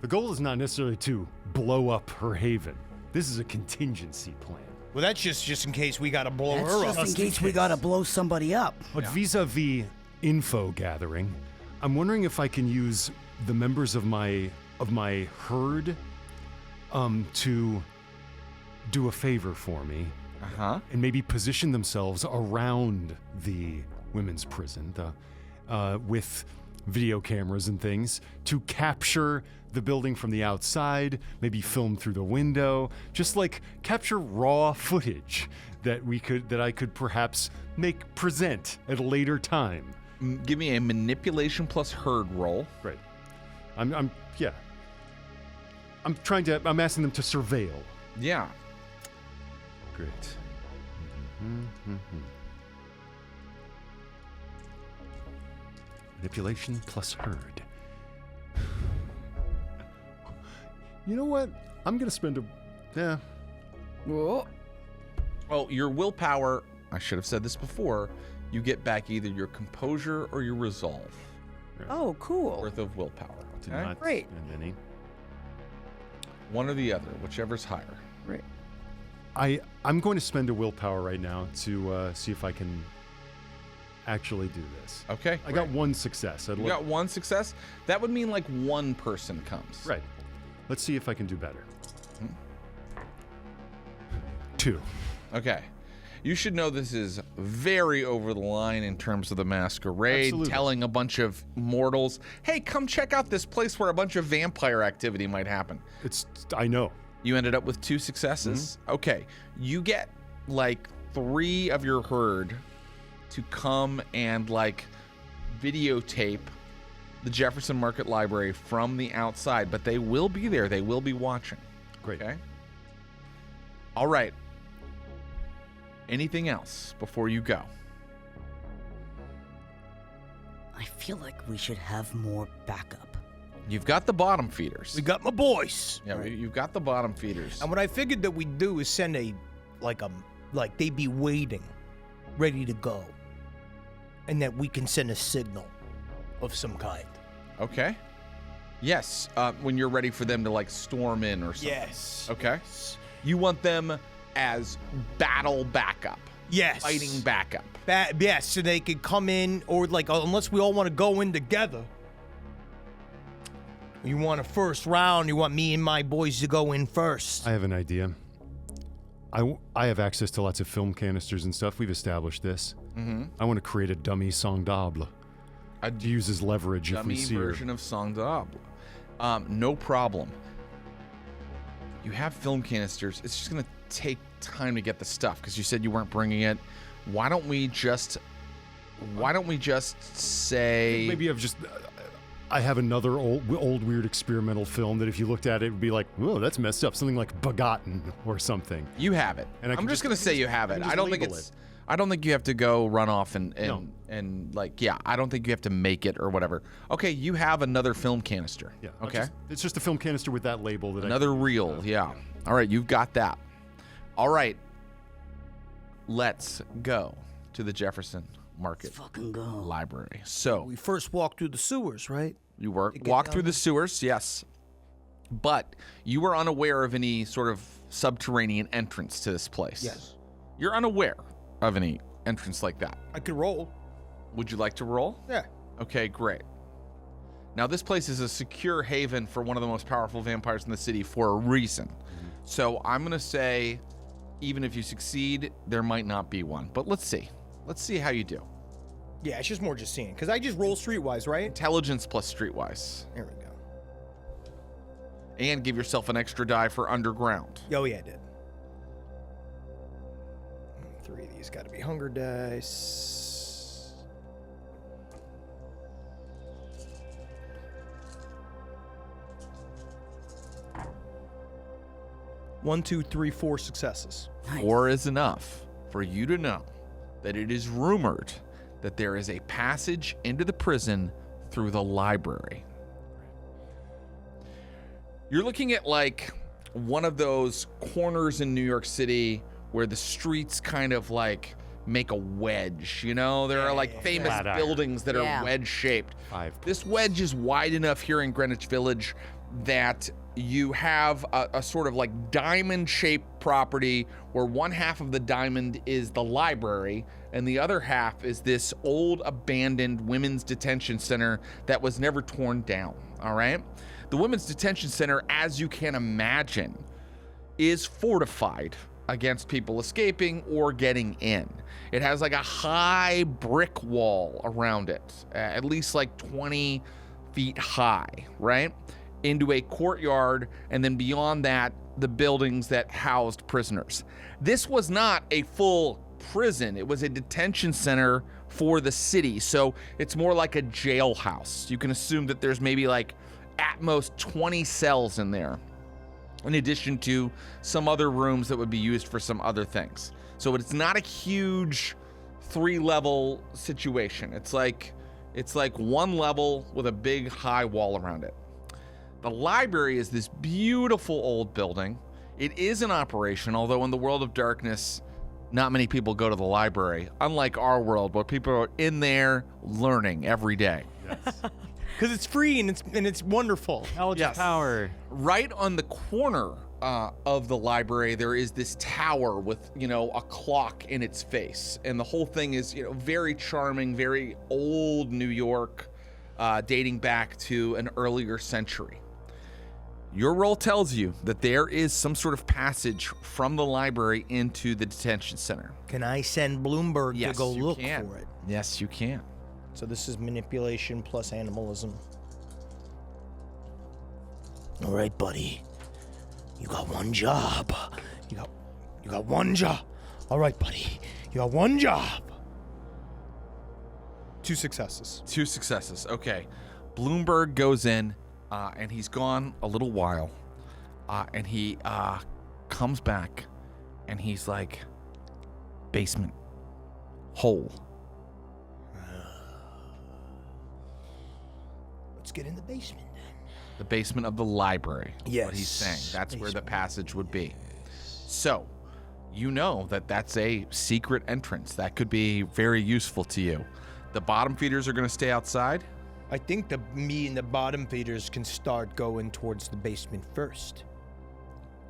The goal is not necessarily to blow up her haven. This is a contingency plan. Well, that's just in case we gotta blow her up. Just in case we gotta blow somebody up. But vis-a-vis info gathering, I'm wondering if I can use the members of my herd to do a favor for me. And maybe position themselves around the women's prison with video cameras and things to capture the building from the outside, maybe film through the window, just like capture raw footage that I could perhaps present at a later time. Give me a manipulation plus herd roll. Right. I'm asking them to surveil. Yeah. Great. Manipulation plus herd. You know what? I'm gonna spend Well, your willpower, I should have said this before, you get back either your composure or your resolve. Oh, cool. Worth of willpower. Do Okay? not Great. spend any. One or the other, whichever's higher. Right. I'm going to spend a willpower right now to see if I can actually do this. Okay. I got one success. You got one success? That would mean like one person comes. Right. Let's see if I can do better. 2. Okay. You should know this is very over the line in terms of the Masquerade, Absolutely. telling a bunch of mortals, hey, come check out this place where a bunch of vampire activity might happen. I know. You ended up with 2 successes. Okay. You get like 3 of your herd to come and like videotape the Jefferson Market Library from the outside, but they will be there. They will be watching. Great. Okay. All right. Anything else before you go? I feel like we should have more backup. You've got the bottom feeders. We got my boys. Yeah, you've got the bottom feeders. And what I figured that we'd do is send like they'd be waiting, ready to go. And that we can send a signal of some kind. Okay. Yes, when you're ready for them to like storm in or something. Yes. Okay. You want them as battle backup. Yes. Fighting backup. Yes, so they could come in, or like, unless we all want to go in together. You want a first round, you want me and my boys to go in first. I have an idea. I have access to lots of film canisters and stuff. We've established this. I want to create a dummy sang d'able to use as leverage if we Dummy see her. version of sang d'able. No problem. You have film canisters. It's just going to take time to get the stuff because you said you weren't bringing it. Why don't we just say Maybe I have another old weird experimental film that if you looked at it, it would be like, whoa, that's messed up. Something like Begotten or something. you have it? And I'm just going to say you have it. I I don't think label it's. it. I don't think you have to go run off and like I don't think you have to make it or whatever. Okay, you have another film canister. Yeah. Okay. It's just a film canister with that label that Another reel. Yeah. All right, you've got that. All right. Let's go to the Jefferson Market Fucking go. Library. So We first walk through the sewers, right? you get walk down through the sewers, yes, but you were unaware of any sort of subterranean entrance to this place. Yes. You're unaware of any entrance like that. I could roll. Would you like to roll? Yeah. Okay, great. Now, this place is a secure haven for one of the most powerful vampires in the city for a reason. So I'm going to say, even if you succeed, there might not be one. But let's see. Let's see how you do. Yeah, it's just more just seeing. Because I just roll streetwise, right? Intelligence plus streetwise. There we go. And give yourself an extra die for underground. Oh, yeah, I did. 3 of these got to be hunger dice. One, two, three, 4 successes. Nice. 4 is enough for you to know that it is rumored that there is a passage into the prison through the library. You're looking at like one of those corners in New York City where the streets kind of like make a wedge. You know, there are like famous Flat iron. buildings that Yeah. are wedge shaped. 5 This wedge is wide enough here in Greenwich Village that you have a sort of like diamond shaped property where one half of the diamond is the library and the other half is this old abandoned women's detention center that was never torn down. All right. The women's detention center, as you can imagine, is fortified against people escaping or getting in. It has like a high brick wall around it, at least like 20 feet high, right? Into a courtyard, and then beyond that, the buildings that housed prisoners. This was not a full prison. It was a detention center for the city. So it's more like a jailhouse. You can assume that there's maybe like at most 20 cells in there, in addition to some other rooms that would be used for some other things. So it's not a huge 3-level situation. It's like one level with a big high wall around it. The library is this beautiful old building. It is in operation, although in the world of darkness, not many people go to the library, unlike our world where people are in there learning every day. Because it's free and it's wonderful. Knowledge of power. Right on the corner of the library, there is this tower with, a clock in its face. And the whole thing is, very charming, very old New York, dating back to an earlier century. Your roll tells you that there is some sort of passage from the library into the detention center. Can I send Bloomberg Yes, to go you look can. for it? Yes, you can. So this is manipulation plus animalism. All right, buddy. You got one job. You got one job. All right, buddy. You got one job. 2 successes. 2 successes. Okay. Bloomberg goes in, and he's gone a little while. And he comes back, and he's like, basement. Hole. Let's get in the basement then. The basement of the library. Yes. What he's saying. That's where the passage would be. So, you know that that's a secret entrance. That could be very useful to you. The bottom feeders are going to stay outside. I think me and the bottom feeders can start going towards the basement first.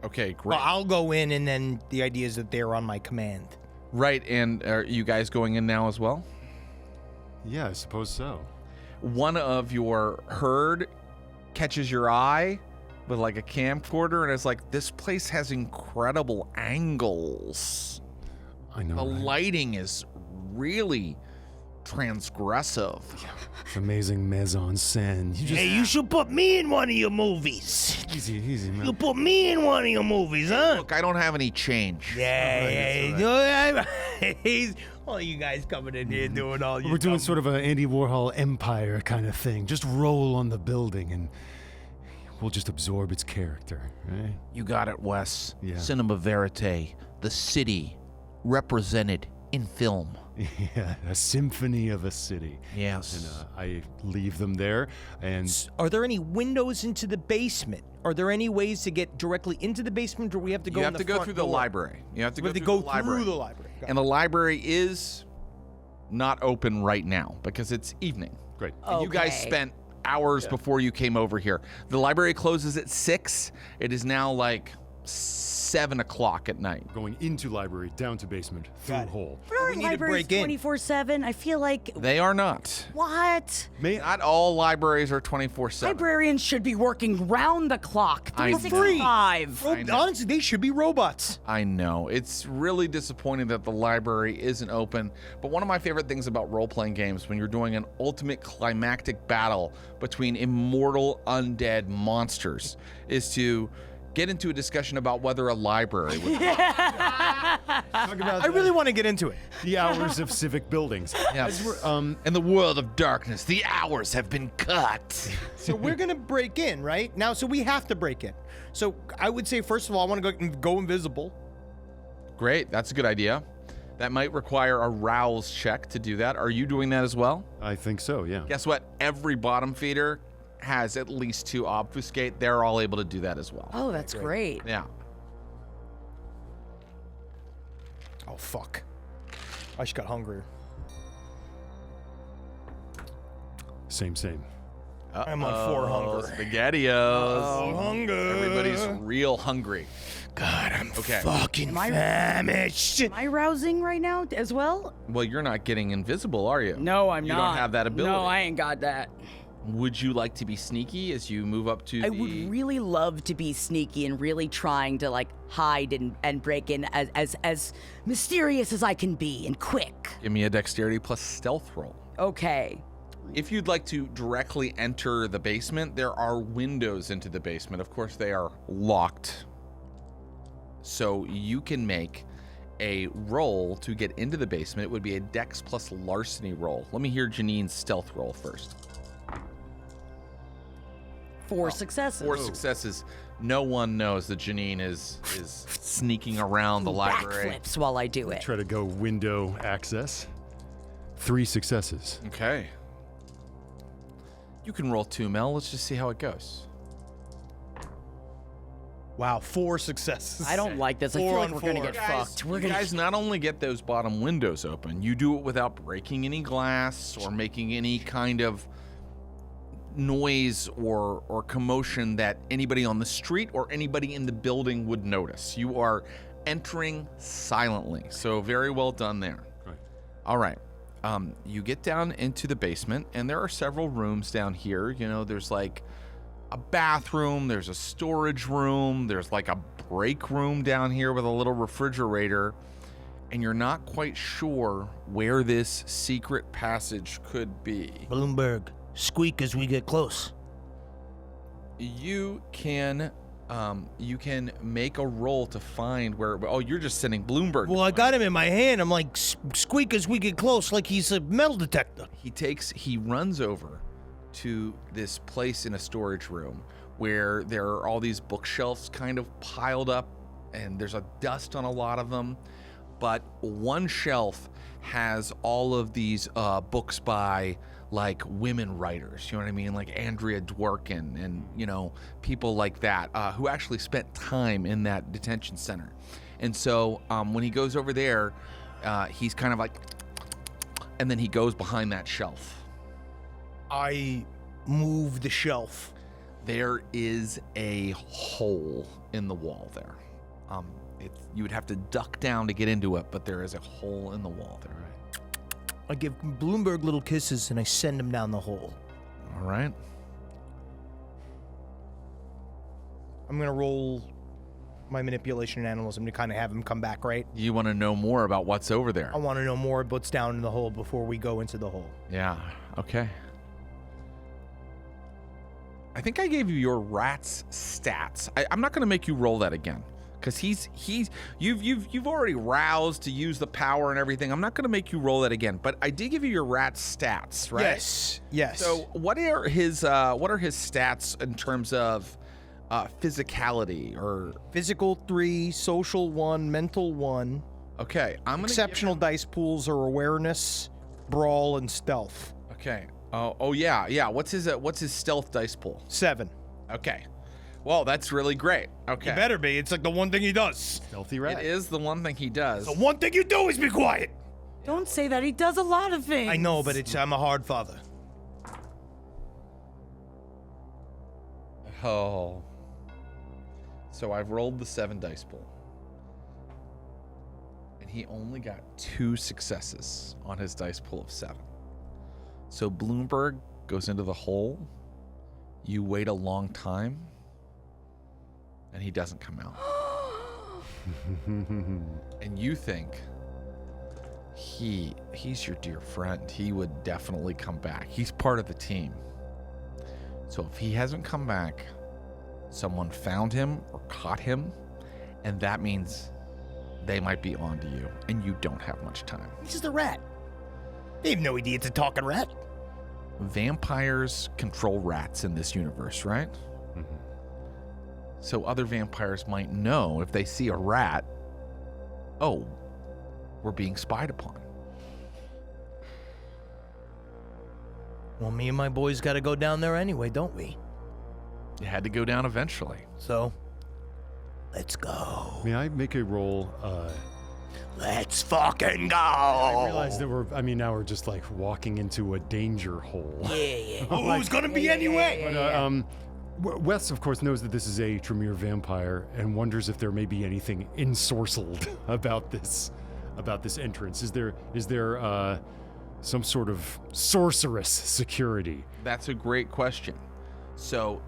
Okay, great. Well, I'll go in, and then the idea is that they're on my command. Right, and are you guys going in now as well? Yeah, I suppose so. One of your herd catches your eye with like a camcorder, and it's like, this place has incredible angles. I know. The right? lighting is really transgressive. It's amazing mise en scène. You just Hey, you should put me in one of your movies. easy, man. You put me in one of your movies, huh? Look, I don't have any change. Yeah. He's all you guys coming in here doing all your We're doing dumb- sort of an Andy Warhol Empire kind of thing. Just roll on the building and we'll just absorb its character, right? You got it, Wes. Yeah. Cinema verite, the city represented in film. Yeah, a symphony of a city. Yes. And I leave them there, and Are there any windows into the basement? Are there any ways to get directly into the basement, or we have to go? You in have the to go front through the door? library. You have to We go have to through go the library. through the library. Got And the library is not open right now because it's evening. great. And you guys Okay. spent hours before you came over here. The library closes at 6. It is now like 7 o'clock at night. Going into library, down to basement, through Got it. hole. But our We need to library's break in. 24/7. I feel like They are not. what? Not all libraries are 24/7. Librarians should be working round the clock, I know. 365. I know. Honestly, they should be robots. I know. It's really disappointing that the library isn't open. But one of my favorite things about role-playing games, when you're doing an ultimate climactic battle between immortal undead monsters, is to get into a discussion about whether a library would Talk about I really want to get into it. the hours of civic buildings. Yes. In the world of darkness, the hours have been cut. So we're gonna break in right now. So we have to break in. So I would say first of all, I want to go invisible. Great. That's a good idea. That might require a rouse check to do that. Are you doing that as well? I think so, yeah. Guess what? Every bottom feeder has at least 2 obfuscate. They're all able to do that as well. Oh, that's great. Yeah. Oh fuck. I just got hungrier. Same. I'm on 4 hunger. SpaghettiOs. Hunger. Everybody's real hungry. God, I'm Okay. fucking I- famished. Am I rousing right now as well? Well, you're not getting invisible, are you? No, I'm You not. don't have that ability. No, I ain't got that. Would you like to be sneaky as you move up to I would really love to be sneaky and really trying to like hide and break in as mysterious as I can be and quick. Give me a dexterity plus stealth roll. Okay. If you'd like to directly enter the basement, there are windows into the basement. Of course, they are locked. So you can make a roll to get into the basement. It would be a dex plus larceny roll. Let me hear Janine's stealth roll first. 4 successes. 4 successes. No one knows that Janine is sneaking around the library. Backflips while I do it. Try to go window access. 3 successes. Okay. You can roll 2, Mel. Let's just see how it goes. Wow, 4 successes. I don't like this. I 4 feel like on we're gonna 4. get fucked. We're You gonna. guys not only get those bottom windows open, you do it without breaking any glass or making any kind of noise or commotion that anybody on the street or anybody in the building would notice. You are entering silently. So very well done there. Right. All right. You get down into the basement, and there are several rooms down here. You know, there's like a bathroom, there's a storage room, there's like a break room down here with a little refrigerator, and you're not quite sure where this secret passage could be. Bloomberg, squeak as we get close. You can make a roll to find where. Oh, you're just sending Bloomberg. Well, I got him in my hand. I'm like, squeak as we get close, like he's a metal detector. He runs over to this place in a storage room where there are all these bookshelves kind of piled up, and there's a dust on a lot of them. But one shelf has all of these books by like women writers, you know what I mean? Like Andrea Dworkin and, you know, people like that who actually spent time in that detention center. And so when he goes over there, he's kind of like, and then he goes behind that shelf. I move the shelf. There is a hole in the wall there. You would have to duck down to get into it, but there is a hole in the wall there. I give Bloomberg little kisses and I send him down the hole. All right. I'm gonna roll my manipulation and animalism to kind of have him come back, right? You want to know more about what's over there? I want to know more about what's down in the hole before we go into the hole. Yeah. Okay. I think I gave you your rat's stats. I'm not going to make you roll that again because you've already roused to use the power and everything. I'm not going to make you roll that again. But I did give you your rat's stats, right? Yes. So what are his stats in terms of physicality or Physical 3, social 1, mental 1. okay? I'm gonna Exceptional dice pools are awareness, brawl, and stealth. Okay. Oh yeah. What's his stealth dice pool? 7. Okay. Well, that's really great. Okay. It better be. It's like the one thing he does. Stealthy rat. It is the one thing he does. The one thing you do is be quiet. Don't say that. He does a lot of things. I know, but I'm a hard father. Oh. So I've rolled the 7 dice pool. And he only got 2 successes on his dice pool of 7. So Bloomberg goes into the hole. You wait a long time. And he doesn't come out. And you think he's your dear friend. He would definitely come back. He's part of the team. So if he hasn't come back, someone found him or caught him, and that means they might be onto you, and you don't have much time. He's just a rat. They have no idea it's a talking rat. Vampires control rats in this universe, right? Mm-hmm. So other vampires might know if they see a rat, oh, we're being spied upon. Well, me and my boys got to go down there anyway, don't we? You had to go down eventually. So, let's go. May I make a roll Let's fucking go. I realize that now we're just like walking into a danger hole. Yeah. Who's gonna be anyway? But Wes, of course, knows that this is a Tremere vampire and wonders if there may be anything ensorcelled about this entrance. Is there some sort of sorceress security? That's a great question. So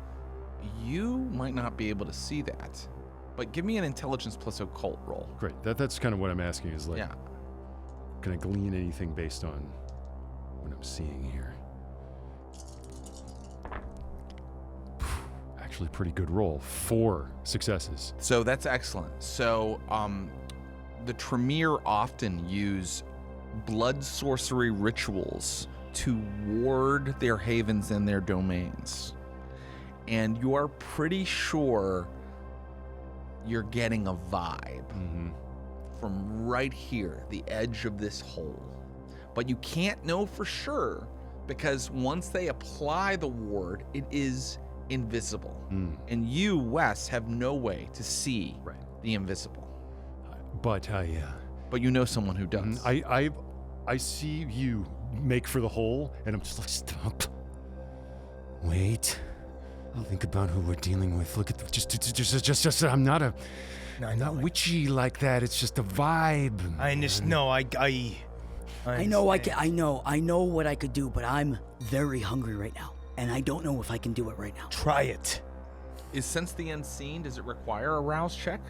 you might not be able to see that, but give me an intelligence plus occult roll. Great. That's kind of what I'm asking is like, Yeah. can I glean anything based on what I'm seeing here? Actually, pretty good roll. 4 successes. So that's excellent. So the Tremere often use blood sorcery rituals to ward their havens and their domains. And you are pretty sure you're getting a vibe from right here, the edge of this hole. But you can't know for sure because once they apply the ward, it is invisible. And you, Wes, have no way to see the invisible. But But you know someone who does. I see you make for the hole, and I'm just like, stop. Wait. Think about who we're dealing with. Look at just I'm not not witchy like that. It's just a vibe. I understand. No, I know what I could do, but I'm very hungry right now, and I don't know if I can do it right now. Try it. Is Sense the Unseen, does it require a rouse check?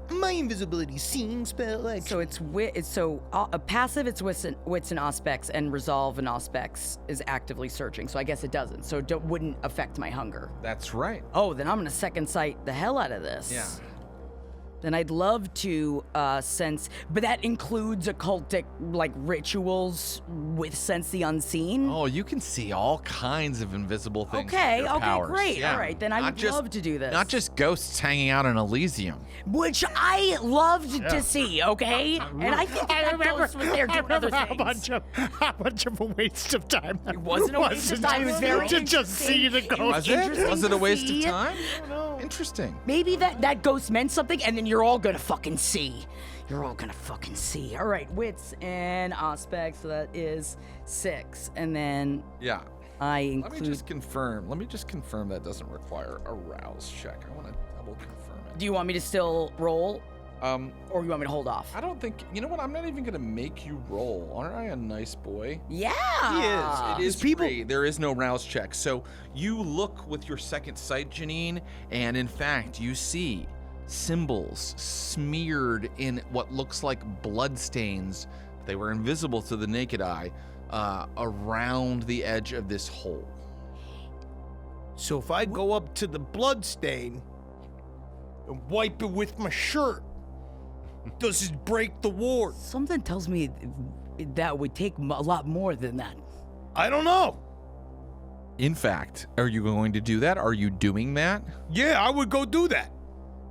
My invisibility seeing spell. So a passive, it's wits and aspects, and resolve and aspects is actively searching. So I guess it doesn't. So it wouldn't affect my hunger. That's right. Oh, then I'm gonna second sight the hell out of this. Yeah. Then I'd love to sense, but that includes occultic like rituals with sense the unseen. Oh, you can see all kinds of invisible things. Okay, with your powers. great. Yeah. All right, then I would love to do this. Not just ghosts hanging out in Elysium. Which I loved to see, okay? And I think that ghost was there doing other things. How much of a waste of time. It wasn't a waste of time. It was very to just see the ghost. Was it a waste of see. time? Interesting. Maybe that ghost meant something, and then you're all gonna fucking see. You're all gonna fucking see. All right, wits and aspects, so that is 6. And then Yeah. I include... Let me just confirm that doesn't require a rouse check. I want to double confirm it. Do you want me to still roll? Or you want me to hold off? I don't think, you know what, I'm not even going to make you roll. Aren't I a nice boy? Yeah. It is free. There is no rouse check. So you look with your second sight, Janine, and in fact, you see symbols smeared in what looks like blood stains. They were invisible to the naked eye around the edge of this hole. So if I go up to the blood stain and wipe it with my shirt, does it break the ward? Something tells me that would take a lot more than that. I don't know. In fact, are you going to do that? Are you doing that? Yeah, I would go do that.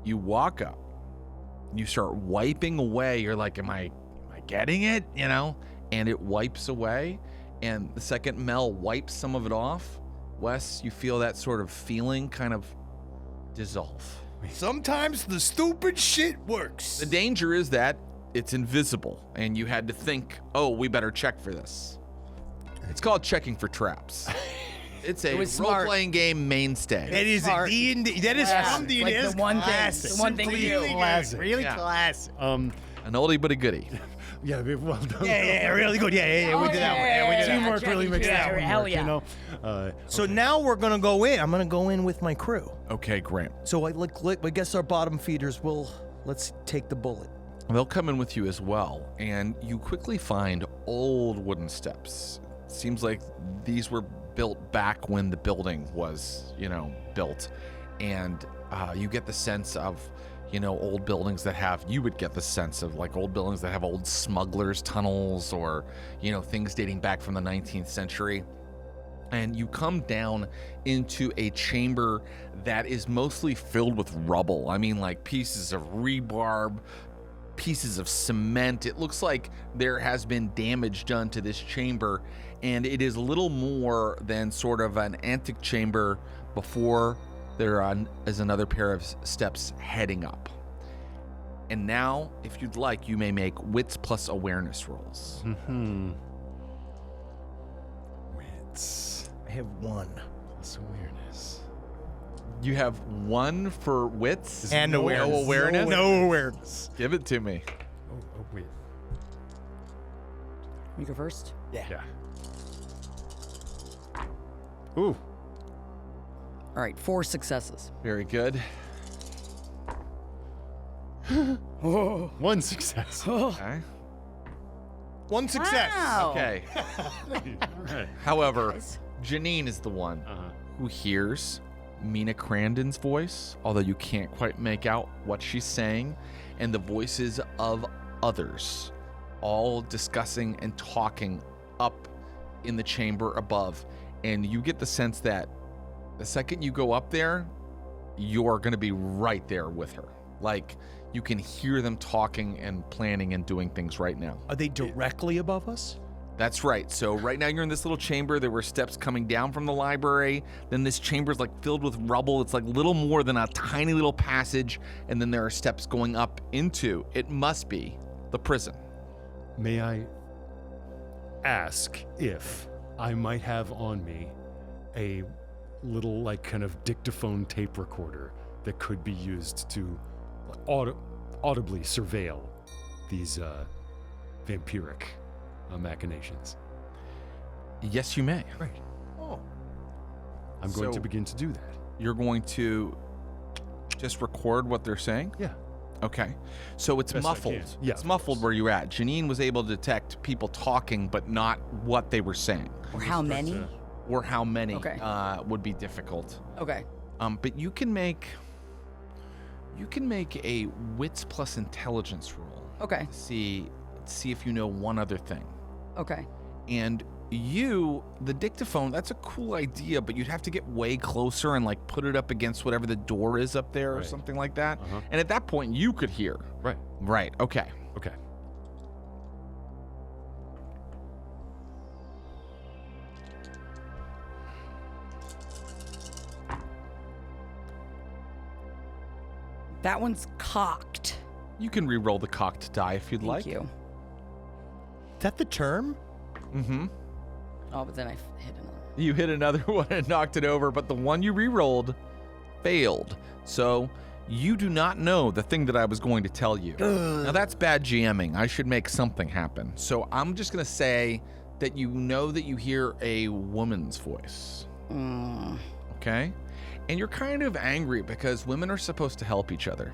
You walk up, you start wiping away. You're like, am I getting it? You know? And it wipes away. And the second Mel wipes some of it off, Wes, you feel that sort of feeling kind of dissolve. Sometimes the stupid shit works. The danger is that it's invisible, and you had to think, oh, we better check for this. It's called checking for traps. It's a role-playing game mainstay. It is a D&D. That is from D&D. Like That's the one classic. thing. The one thing to do. Classic. Really Yeah. classic. An oldie but a goodie. Yeah, well done. Yeah, really good. Yeah, we did that one. Yeah, we did that one. Teamwork really makes that one Hell work, yeah. you know? So now we're gonna go in. I'm gonna go in with my crew. Okay, great. So I guess our bottom feeders will. Let's take the bullet. They'll come in with you as well, and you quickly find old wooden steps. Seems like these were built back when the building was, built, and you get the sense of, old buildings that have, you would get the sense of like old buildings that have old smugglers' tunnels or, things dating back from the 19th century. And you come down into a chamber that is mostly filled with rubble. I mean, like pieces of rebarb, pieces of cement. It looks like there has been damage done to this chamber, and it is little more than sort of an antechamber before there is another pair of steps heading up. And now, if you'd like, you may make wits plus awareness rolls. Wits I have 1. plus awareness. You have 1 for wits And awareness. No awareness? No awareness. Give it to me. Oh, wait. You go first. Yeah. Ooh. All right, 4 successes. Very good. 1 success. Okay. 1 success. Wow. Okay. All right. However, Janine is the one Uh-huh. who hears Mina Crandon's voice, although you can't quite make out what she's saying, and the voices of others, all discussing and talking up in the chamber above. And you get the sense that the second you go up there, you're going to be right there with her. Like, you can hear them talking and planning and doing things right now. Are they directly above us? That's right. So right now you're in this little chamber. There were steps coming down from the library. Then this chamber is like filled with rubble. It's like little more than a tiny little passage. And then there are steps going up into, it must be, the prison. May I ask if I might have on me a little, like, kind of dictaphone tape recorder that could be used to audibly surveil these vampiric machinations? Yes, you may. Right. Oh. I'm going So- to begin to do that. You're going to just record what they're saying? Yeah. Okay. So it's Best I muffled. can. Yeah, It's of muffled course. where you're at. Janine was able to detect people talking, but not what they were saying. Or how many? Or how many Okay. would be difficult. Okay. But you can make a wits plus intelligence roll. Okay. See if you know one other thing. Okay. And the dictaphone, that's a cool idea, but you'd have to get way closer and like put it up against whatever the door is up there or Right. something like that. Uh-huh. And at that point you could hear. Right. Right. Okay. Okay. That one's cocked. You can re-roll the cocked die if you'd Thank like. you. Is that the term? Mm-hmm. Oh, but then I hit another. You hit another one and knocked it over, but the one you re-rolled failed. So you do not know the thing that I was going to tell you. Now that's bad GMing. I should make something happen. So I'm just going to say that you know that you hear a woman's voice. Okay? And you're kind of angry because women are supposed to help each other.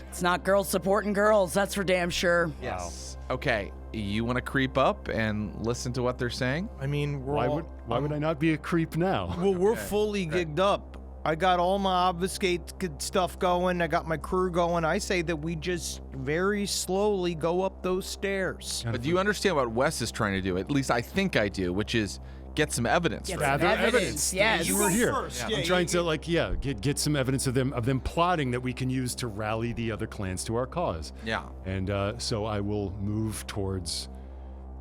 It's not girls supporting girls, that's for damn sure. Yes. Okay. You want to creep up and listen to what they're saying? I mean, Why would I not be a creep now? Well, we're fully gigged up. I got all my obfuscate stuff going. I got my crew going. I say that we just very slowly go up those stairs. But do you understand what Wes is trying to do? At least I think I do, which is get some evidence. Get first. some Gather evidence, yes. You were here. first. I'm trying to get some evidence of them plotting that we can use to rally the other clans to our cause. Yeah. And so I will move towards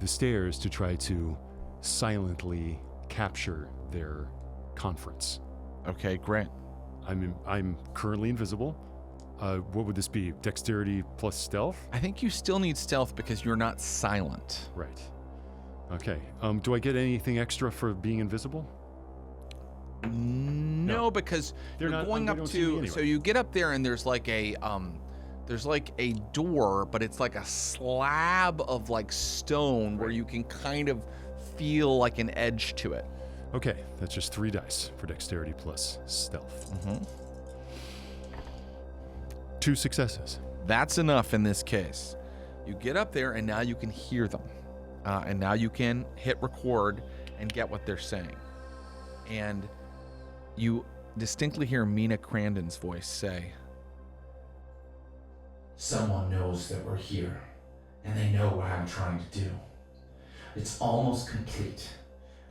the stairs to try to silently capture their conference. Okay, great. I'm currently invisible. What would this be? Dexterity plus stealth? I think you still need stealth because you're not silent. Right. Okay. Do I get anything extra for being invisible? No, because They're you're not- going they up don't see me to. anyway. So you get up there and there's like a door, but it's like a slab of like stone where you can kind of feel like an edge to it. Okay, that's just 3 dice for dexterity plus stealth. 2 successes. That's enough in this case. You get up there and now you can hear them. And now you can hit record and get what they're saying. And you distinctly hear Mina Crandon's voice say, Someone knows that we're here, and they know what I'm trying to do. It's almost complete.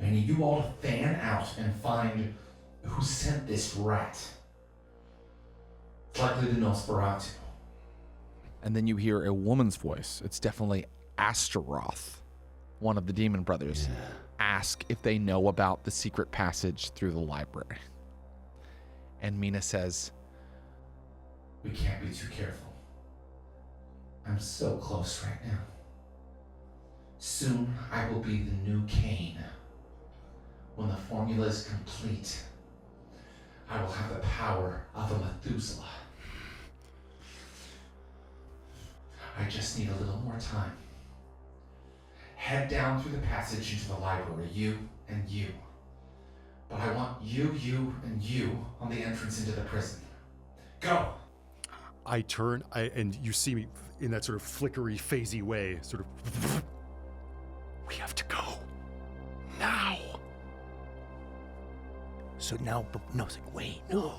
I need you all to fan out and find who sent this rat. It's likely the Nosferatu. and then you hear a woman's voice. It's definitely Astaroth, one of the demon brothers, ask if they know about the secret passage through the library. And Mina says, We can't be too careful. I'm so close right now. Soon I will be the new Cain. When the formula is complete, I will have the power of a Methuselah. I just need a little more time. Head down through the passage into the library, you and you. But I want you, and you on the entrance into the prison. Go! I turn, and you see me in that sort of flickery, phasey way, sort of. We have to go. Now. So now, no, it's like, wait, no.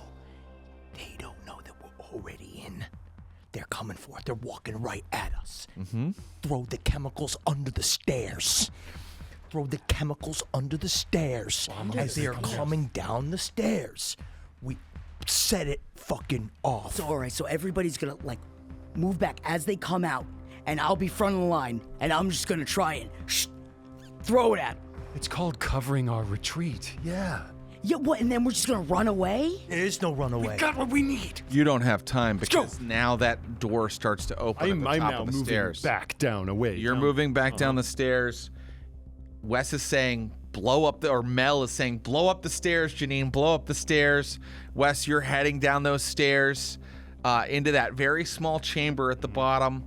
They don't know that we're already in. They're coming for it. They're walking right at us. Mm-hmm. Throw the chemicals under the stairs. Throw the chemicals under the stairs. As they are coming down the stairs, we set it fucking off. So, all right, so everybody's gonna, like, move back as they come out, and I'll be front of the line, and I'm just gonna try and throw it at them. It's called covering our retreat. Yeah. Yeah, what, and then we're just gonna run away? There is no runaway. We got what we need. You don't have time go. because now that door starts to open I'm at the top now of the moving stairs. back down away. You're down. moving back down the stairs. Wes is saying, blow up or Mel is saying, blow up the stairs, Janine, blow up the stairs. Wes, you're heading down those stairs into that very small chamber at the bottom.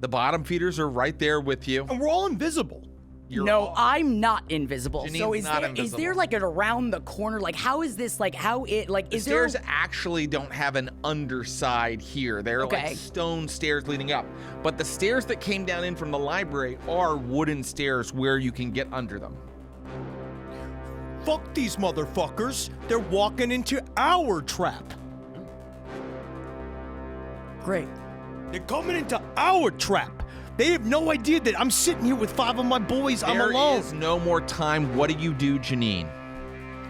The bottom feeders are right there with you. And we're all invisible. No, I'm not invisible. Janine's So is not there invisible. like an around the corner? Like, how is this? Like, how it? Like, The is there? stairs actually don't have an underside here. They're Okay. like stone stairs leading up. But the stairs that came down in from the library are wooden stairs where you can get under them. Fuck these motherfuckers. They're walking into our trap. Great. They're coming into our trap. They have no idea that I'm sitting here with 5 of my boys. I'm alone. There is no more time. What do you do, Janine?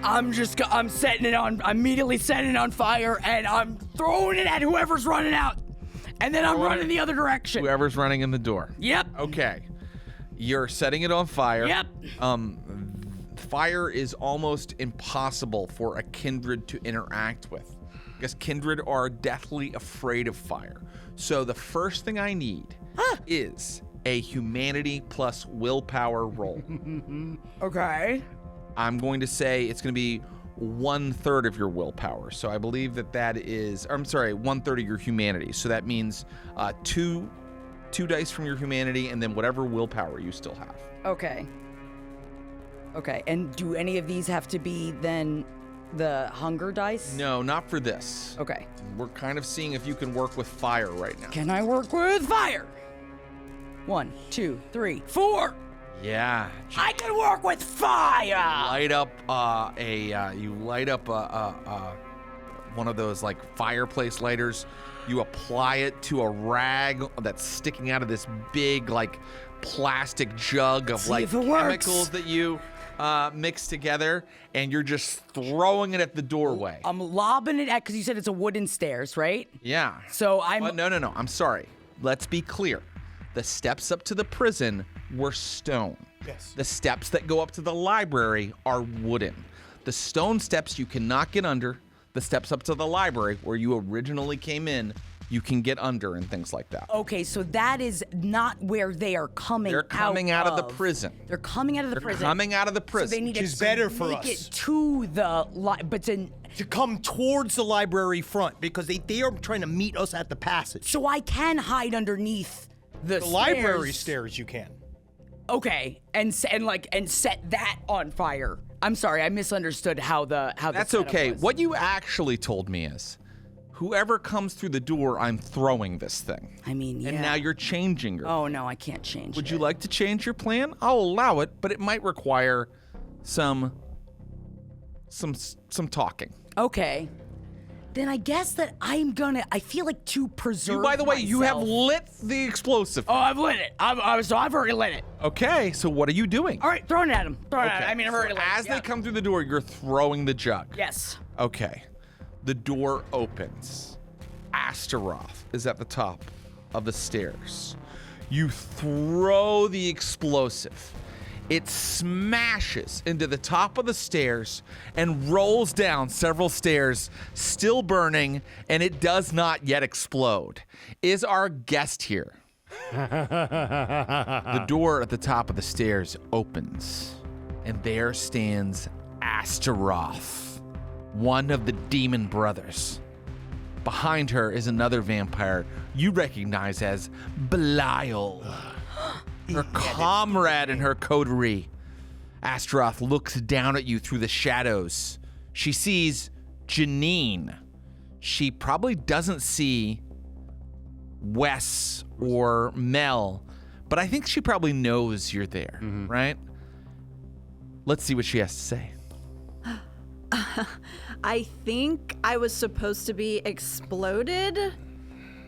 I'm setting it on. I'm immediately setting it on fire, and I'm throwing it at whoever's running out, and then I'm running the other direction. Whoever's running in the door. Yep. Okay. You're setting it on fire. Yep. Fire is almost impossible for a kindred to interact with, because kindred are deathly afraid of fire. So the first thing I need is a humanity plus willpower roll. Okay. I'm going to say it's going to be 1/3 of your willpower. So I believe that is, I'm sorry, 1/3 of your humanity. So that means two dice from your humanity and then whatever willpower you still have. Okay. Okay. And do any of these have to be then the hunger dice? No, not for this. Okay. We're kind of seeing if you can work with fire right now. Can I work with fire? 1, 2, 3, 4. Yeah. I can work with fire. Light up one of those like fireplace lighters. You apply it to a rag that's sticking out of this big like plastic jug of See like if it works. chemicals that you mix together, and you're just throwing it at the doorway. I'm lobbing it at, because you said it's a wooden stairs, right? Yeah. So I'm. But no. I'm sorry. Let's be clear. The steps up to the prison were stone. Yes. The steps that go up to the library are wooden. The stone steps you cannot get under. The steps up to the library, where you originally came in, you can get under and things like that. Okay, so that is not where they are coming out. They're coming out of the prison. They're coming out of the They're prison. coming out of the So prison. they need Which to is better for make us. it to the but to. To come towards the library front, because they are trying to meet us at the passage. So I can hide underneath the The library stairs you can. Okay, and set that on fire. I'm sorry, I misunderstood how the That's setup okay. was. What you actually told me is, whoever comes through the door, I'm throwing this thing. I mean, yeah. And now you're changing your Oh no, I can't change. Would it. you like to change your plan? I'll allow it, but it might require some talking. Okay. Then I guess that I feel like to preserve. By the way, you have myself- lit the explosive. Oh, I've lit it. So I've already lit it. Okay, so what are you doing? All right, throwing it at him. Throwing it at him. Okay, I mean, I've so already lit it. as Yeah. they come through the door, you're throwing the jug. Yes. Okay. The door opens. Astaroth is at the top of the stairs. You throw the explosive. It smashes into the top of the stairs and rolls down several stairs, still burning, and it does not yet explode. Is our guest here? The door at the top of the stairs opens, and there stands Astaroth, one of the demon brothers. Behind her is another vampire you recognize as Belial, her comrade in her coterie. Astaroth looks down at you through the shadows. She sees Janine. She probably doesn't see Wes or Mel, but I think she probably knows you're there, right? Let's see what she has to say. I think I was supposed to be exploded.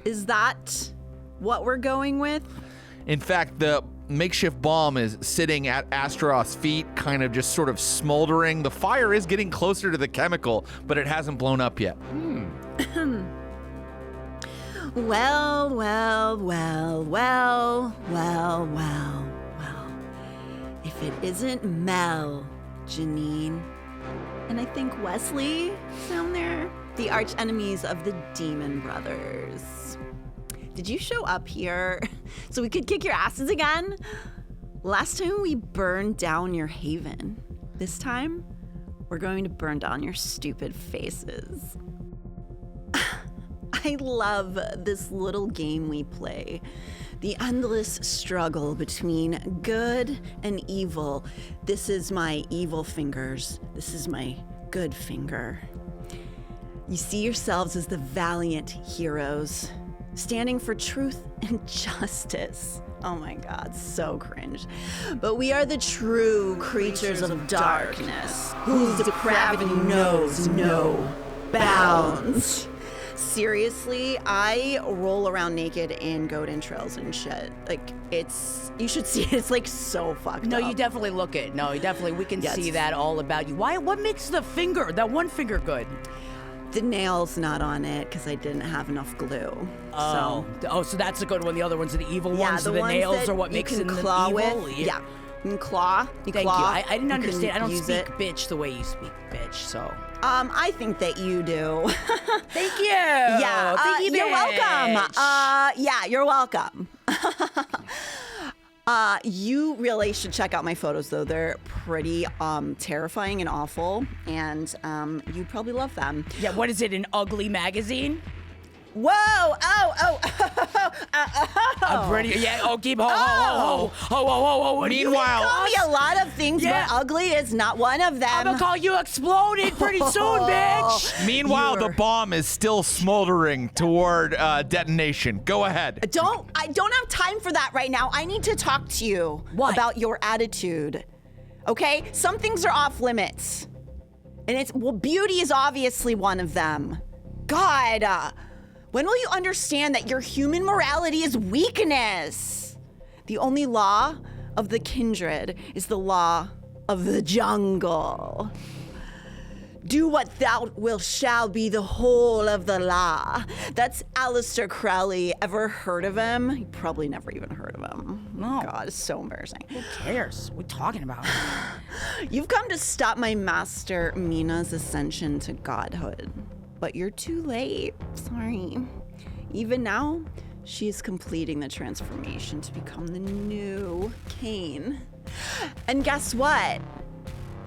Is that what we're going with? In fact, the makeshift bomb is sitting at Astaroth's feet, kind of just sort of smoldering. The fire is getting closer to the chemical, but it hasn't blown up yet. Well. If it isn't Mel, Janine, and I think Wesley down there, the arch enemies of the Demon Brothers. Did you show up here so we could kick your asses again? Last time we burned down your haven. This time, we're going to burn down your stupid faces. I love this little game we play. The endless struggle between good and evil. This is my evil fingers. This is my good finger. You see yourselves as the valiant heroes, standing for truth and justice. Oh my God, so cringe. But we are the true creatures of darkness, whose depravity knows no bounds. Seriously, I roll around naked in goat entrails and shit. Like, you should see it. It's like so fucked up. No, you definitely look it. No, you definitely, we can see that all about you. What makes that one finger good? The nail's not on it because I didn't have enough glue. So that's a good one. The other ones are the evil ones. The The ones nails that are what you makes can it claw evil. with. Yeah. You can claw. Thank you. I didn't understand. I don't use speak it. bitch the way you speak bitch, so. I think that you do. Thank you. Yeah. Thank you, you're welcome. Yeah, you're welcome. You really should check out my photos, though. They're pretty terrifying and awful, and you'd probably love them. Yeah, what is it, an ugly magazine? Whoa! Oh! I'm pretty. Yeah. Oh, keep ho. What do you Meanwhile, Call me a lot of things, Yeah. but ugly is not one of them. I'm gonna call you exploded pretty soon, bitch. Meanwhile, the bomb is still smoldering toward detonation. Go ahead. I don't have time for that right now. I need to talk to you about your attitude. Okay? Some things are off limits. And beauty is obviously one of them. God, when will you understand that your human morality is weakness? The only law of the kindred is the law of the jungle. Do what thou wilt shall be the whole of the law. That's Aleister Crowley. Ever heard of him? You probably never even heard of him. No. God, it's so embarrassing. Who cares? What are we talking about? You've come to stop my master Mina's ascension to godhood. But you're too late. Sorry. Even now, she's completing the transformation to become the new Cain. And guess what?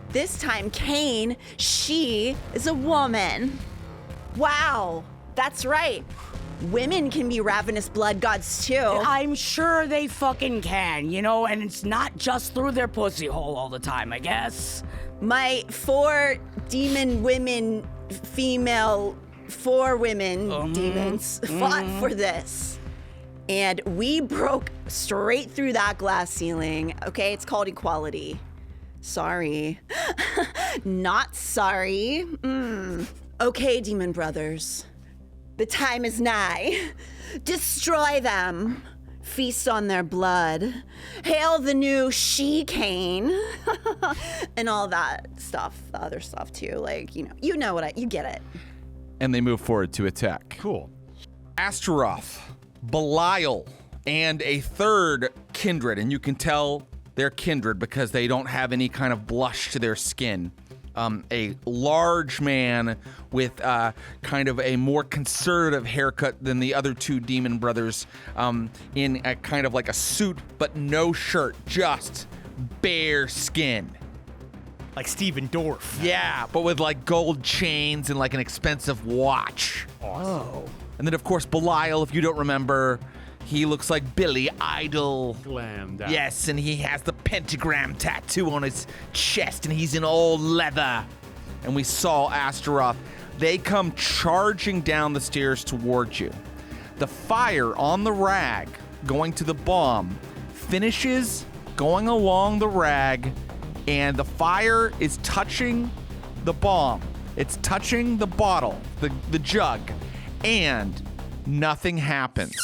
This time, Cain, she is a woman. Wow, that's right. Women can be ravenous blood gods too. I'm sure they fucking can, and it's not just through their pussy hole all the time, I guess. My 4 demon women, female 4 women demons fought for this. And we broke straight through that glass ceiling. Okay, it's called equality. Sorry. Not sorry. Okay, demon brothers. The time is nigh. Destroy them. Feast on their blood. Hail the new she-Cain. And all that stuff, the other stuff too. Like, you know you get it. And they move forward to attack. Cool. Astaroth, Belial, and a third kindred, and you can tell They're kindred because they don't have any kind of blush to their skin. A large man with kind of a more conservative haircut than the other two demon brothers, in a kind of like a suit but no shirt, just bare skin. Like Steven Dorff. Yeah, but with like gold chains and like an expensive watch. Oh. And then, of course, Belial, if you don't remember, he looks like Billy Idol. Glammed out. Yes, and he has the pentagram tattoo on his chest, and he's in all leather. And we saw Astaroth. They come charging down the stairs towards you. The fire on the rag going to the bomb finishes going along the rag, and the fire is touching the bomb. It's touching the bottle, the jug, and nothing happens.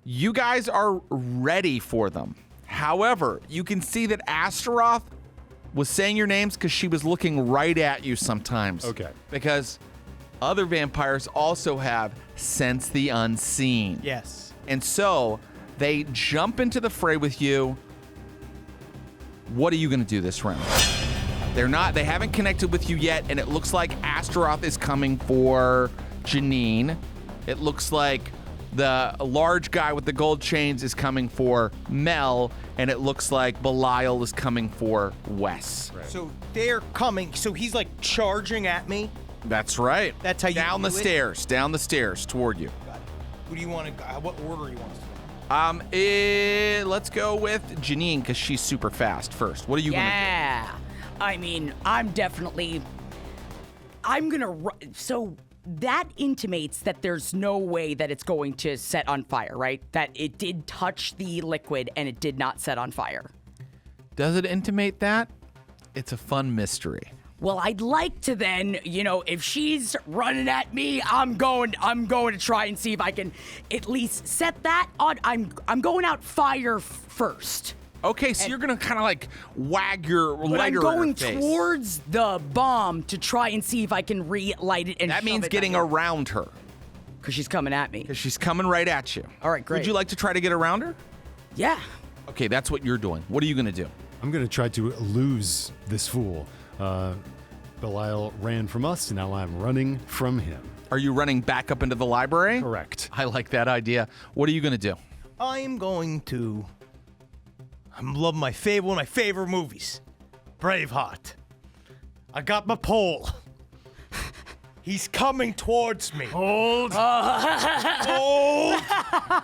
You guys are ready for them. However, you can see that Astaroth was saying your names because she was looking right at you sometimes. Okay. Because other vampires also have sense the unseen. Yes. And so they jump into the fray with you. What are you going to do this round? They haven't connected with you yet, and it looks like Astaroth is coming for Janine. It looks like the large guy with the gold chains is coming for Mel, and it looks like Belial is coming for Wes. Right. So they're coming. So he's like charging at me. That's right. That's how you down the do it? stairs, down the stairs toward you. Got it. Who do you want to? What order you want us to go? Let's go with Janine because she's super fast first. What are you gonna Yeah. I mean, I'm gonna so that intimates that there's no way that it's going to set on fire, right? That it did touch the liquid and it did not set on fire. do? Does it intimate that? It's a fun mystery. Well, I'd like to then, if she's running at me, I'm going to try and see if I can at least set that on. I'm going out fire first. Okay, so you're gonna kind of like wag your But I'm lighter going at her face. towards the bomb to try and see if I can relight it and That means getting around her because she's coming at me. because she's coming right at you. All right, great. Would you like to try to get around her? Yeah. Okay, that's what you're doing. What are you gonna do? I'm going to try to lose this fool. Belial ran from us, and now I'm running from him. Are you running back up into the library? Correct. I like that idea. What are you gonna do? I'm going to. I love one of my favorite movies, Braveheart. I got my pole. He's coming towards me. Hold. Hold.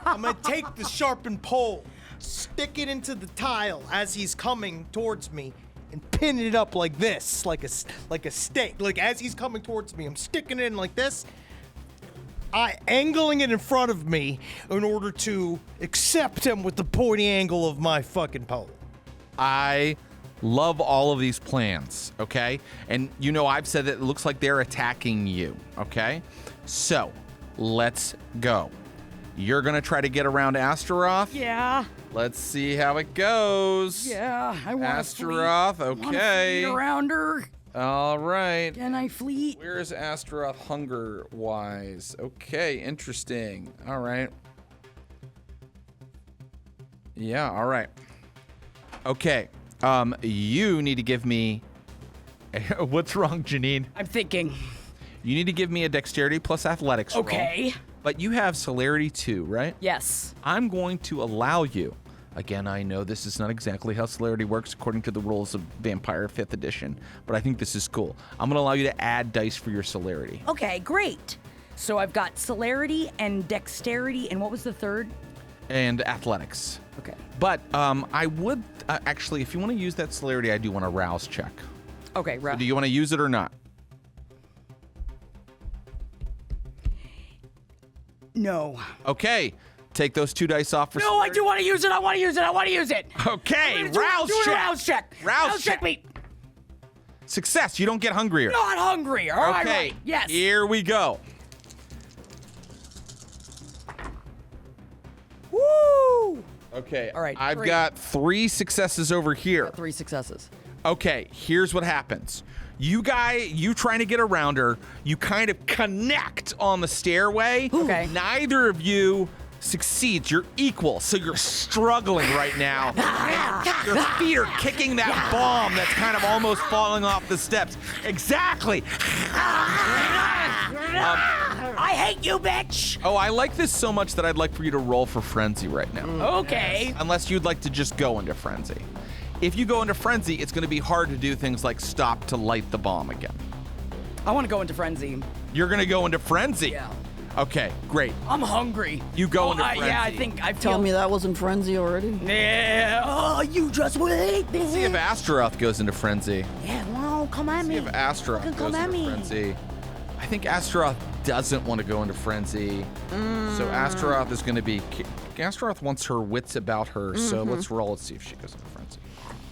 I'm gonna take the sharpened pole, stick it into the tile as he's coming towards me, and pin it up like this, like a stake. Like as he's coming towards me, I'm sticking it in like this. Angling it in front of me in order to accept him with the pointy angle of my fucking pole. I love all of these plans, okay? And I've said that it looks like they're attacking you, okay? So, let's go. You're gonna try to get around Astaroth? Yeah. Let's see how it goes. Yeah. I want Astaroth, okay. around her. All right. Can I fleet? Where is Astaroth hunger-wise? Okay, interesting. All right. Yeah, all right. Okay, you need to give me... What's wrong, Janine? I'm thinking. You need to give me a dexterity plus athletics roll. Okay. But you have celerity too, right? Yes. I'm going to allow you. Again, I know this is not exactly how celerity works according to the rules of Vampire 5th edition, but I think this is cool. I'm going to allow you to add dice for your celerity. Okay, great. So I've got celerity and dexterity, and what was the third? And athletics. Okay. But I would, actually, if you want to use that celerity, I do want a rouse check. Okay, So do you want to use it or not? No. Okay. Take those 2 dice off for No, I do want to use it. I want to use it. I want to use it. Okay, Do rouse a check. rouse check. Rouse check. me. Success. You don't get hungrier. Not hungry. All right. Okay. Right. Yes. Here we go. Woo! Okay. All right, I've 3. got 3 successes over here. 3 successes. Okay, here's what happens. You trying to get around her, you kind of connect on the stairway. Okay. Neither of you succeeds, you're equal. So you're struggling right now. Your feet are kicking that bomb that's kind of almost falling off the steps. Exactly. I hate you, bitch. Oh, I like this so much that I'd like for you to roll for frenzy right now. Okay. Unless you'd like to just go into frenzy. If you go into frenzy, it's going to be hard to do things like stop to light the bomb again. I want to go into frenzy. You're going to go into frenzy? Yeah. Okay, great. I'm hungry. You go into frenzy. Yeah, I think I feel. Tell me that wasn't frenzy already. Yeah. Oh, you just wait, bitch. See if Astaroth goes into frenzy. Yeah, well, come at me. See if Astaroth Fucking goes come at into me. frenzy. I think Astaroth doesn't want to go into frenzy. So Astaroth is going to be... Astaroth wants her wits about her, so let's roll. Let's see if she goes into frenzy.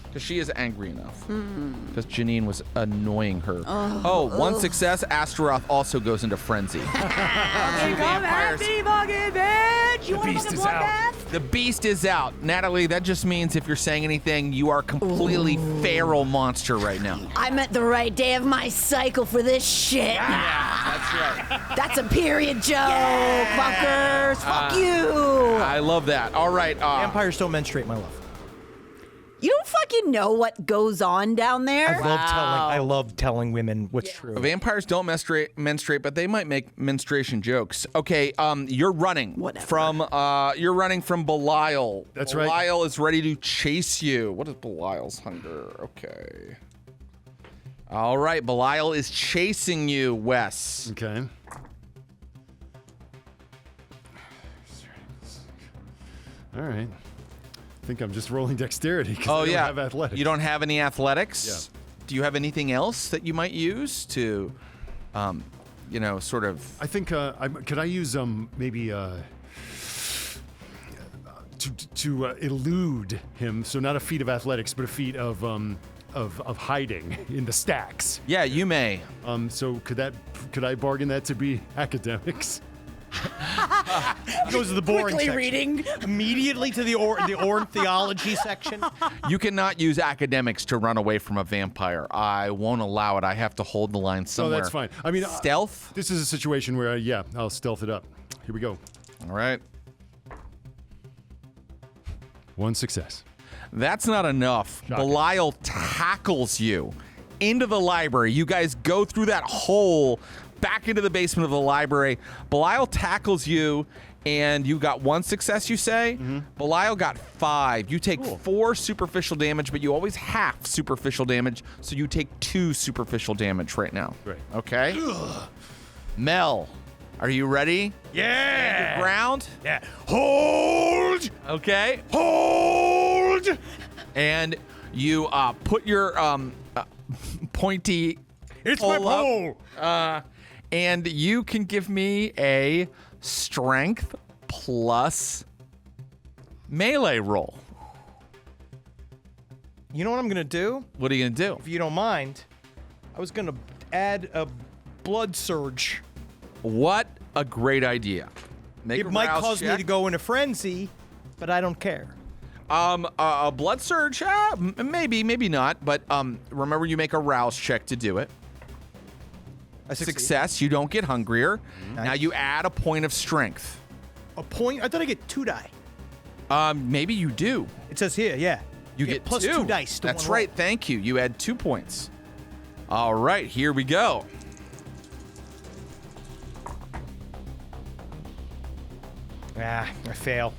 Because she is angry enough. Because Janine was annoying her. One success. Astaroth also goes into frenzy. Come at me, fucking bitch. You want to fucking bloodbath? The beast is out. Natalie, that just means if you're saying anything, you are a completely feral monster right now. I'm at the right day of my cycle for this shit. Yeah, that's right. That's a period joke, fuckers. Fuck you. I love that. All right. Vampires don't menstruate, my love. You don't fucking know what goes on down there. I love telling women what's true. Vampires don't menstruate, but they might make menstruation jokes. Okay, you're running Whatever. from Belial. That's right. Belial is ready to chase you. What is Belial's hunger? Okay. All right, Belial is chasing you, Wes. Okay. All right. I think I'm just rolling dexterity because I don't have athletics. You don't have any athletics? Yeah. Do you have anything else that you might use to, sort of... I think, could I use maybe to elude him? So not a feat of athletics, but a feat of hiding in the stacks. Yeah, you may. So could I bargain that to be academics? Goes to the boring Quickly section. reading. Immediately to the ornithology section. You cannot use academics to run away from a vampire. I won't allow it. I have to hold the line somewhere. Oh, that's fine. I mean, stealth? This is a situation where, I'll stealth it up. Here we go. All right. One success. That's not enough. Shocking. Belial tackles you into the library. You guys go through that hole back into the basement of the library. Belial tackles you, and you got one success, you say? Belial got 5. You take 4 superficial damage, but you always half superficial damage, so you take 2 superficial damage right now. Great. Okay? Mel, are you ready? Yeah. Your ground? Yeah. Hold. Okay. Hold. And you put your pointy It's my pole pole. up. And you can give me a strength plus melee roll. You know what I'm gonna do? What are you going to do? If you don't mind, I was gonna add a blood surge. What a great idea. Make It a might rouse cause me check. to go into frenzy, but I don't care. A blood surge? Maybe, maybe not. But remember, you make a rouse check to do it. I succeed. Success, you don't get hungrier. Now you add a point of strength. A point? I thought I get 2 die. Maybe you do. It says here, yeah. You get plus 2 dice. To That's one right. Thank you. You add 2 points. All right, here we go. Roll. I fail.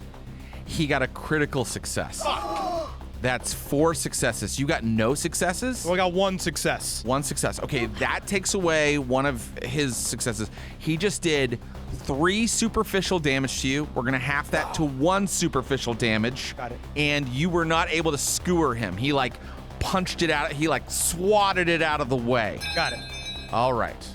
He got a critical success. That's 4 successes. You got no successes? So I got 1 success. 1 success. Okay, that takes away one of his successes. He just did 3 superficial damage to you. We're going to half that to 1 superficial damage. Got it. And you were not able to skewer him. He punched it out. He swatted it out of the way. Got it. All right.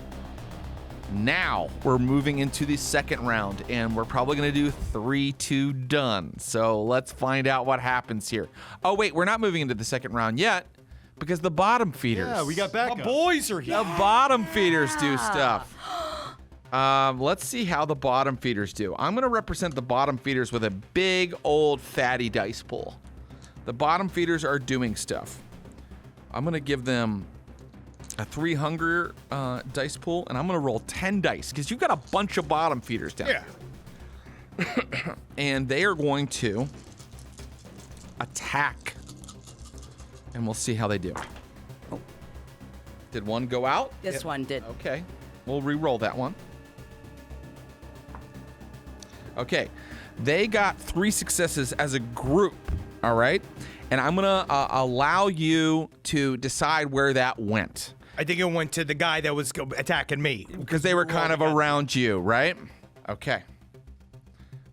Now we're moving into the second round, and we're probably going to do 3-2 done. So let's find out what happens here. Oh, wait, we're not moving into the second round yet because the bottom feeders. Yeah, we got back. My boys are here. The bottom feeders do stuff. Let's see how the bottom feeders do. I'm going to represent the bottom feeders with a big old fatty dice pool. The bottom feeders are doing stuff. I'm going to give them a 3 hunger dice pool, and I'm going to roll 10 dice because you've got a bunch of bottom feeders down here. And they are going to attack. And we'll see how they do. Oh. Did one go out? This one did. Okay. We'll re-roll that one. Okay. They got 3 successes as a group. All right. And I'm going to allow you to decide where that went. I think it went to the guy that was attacking me. Because they were kind of around you, right? Okay.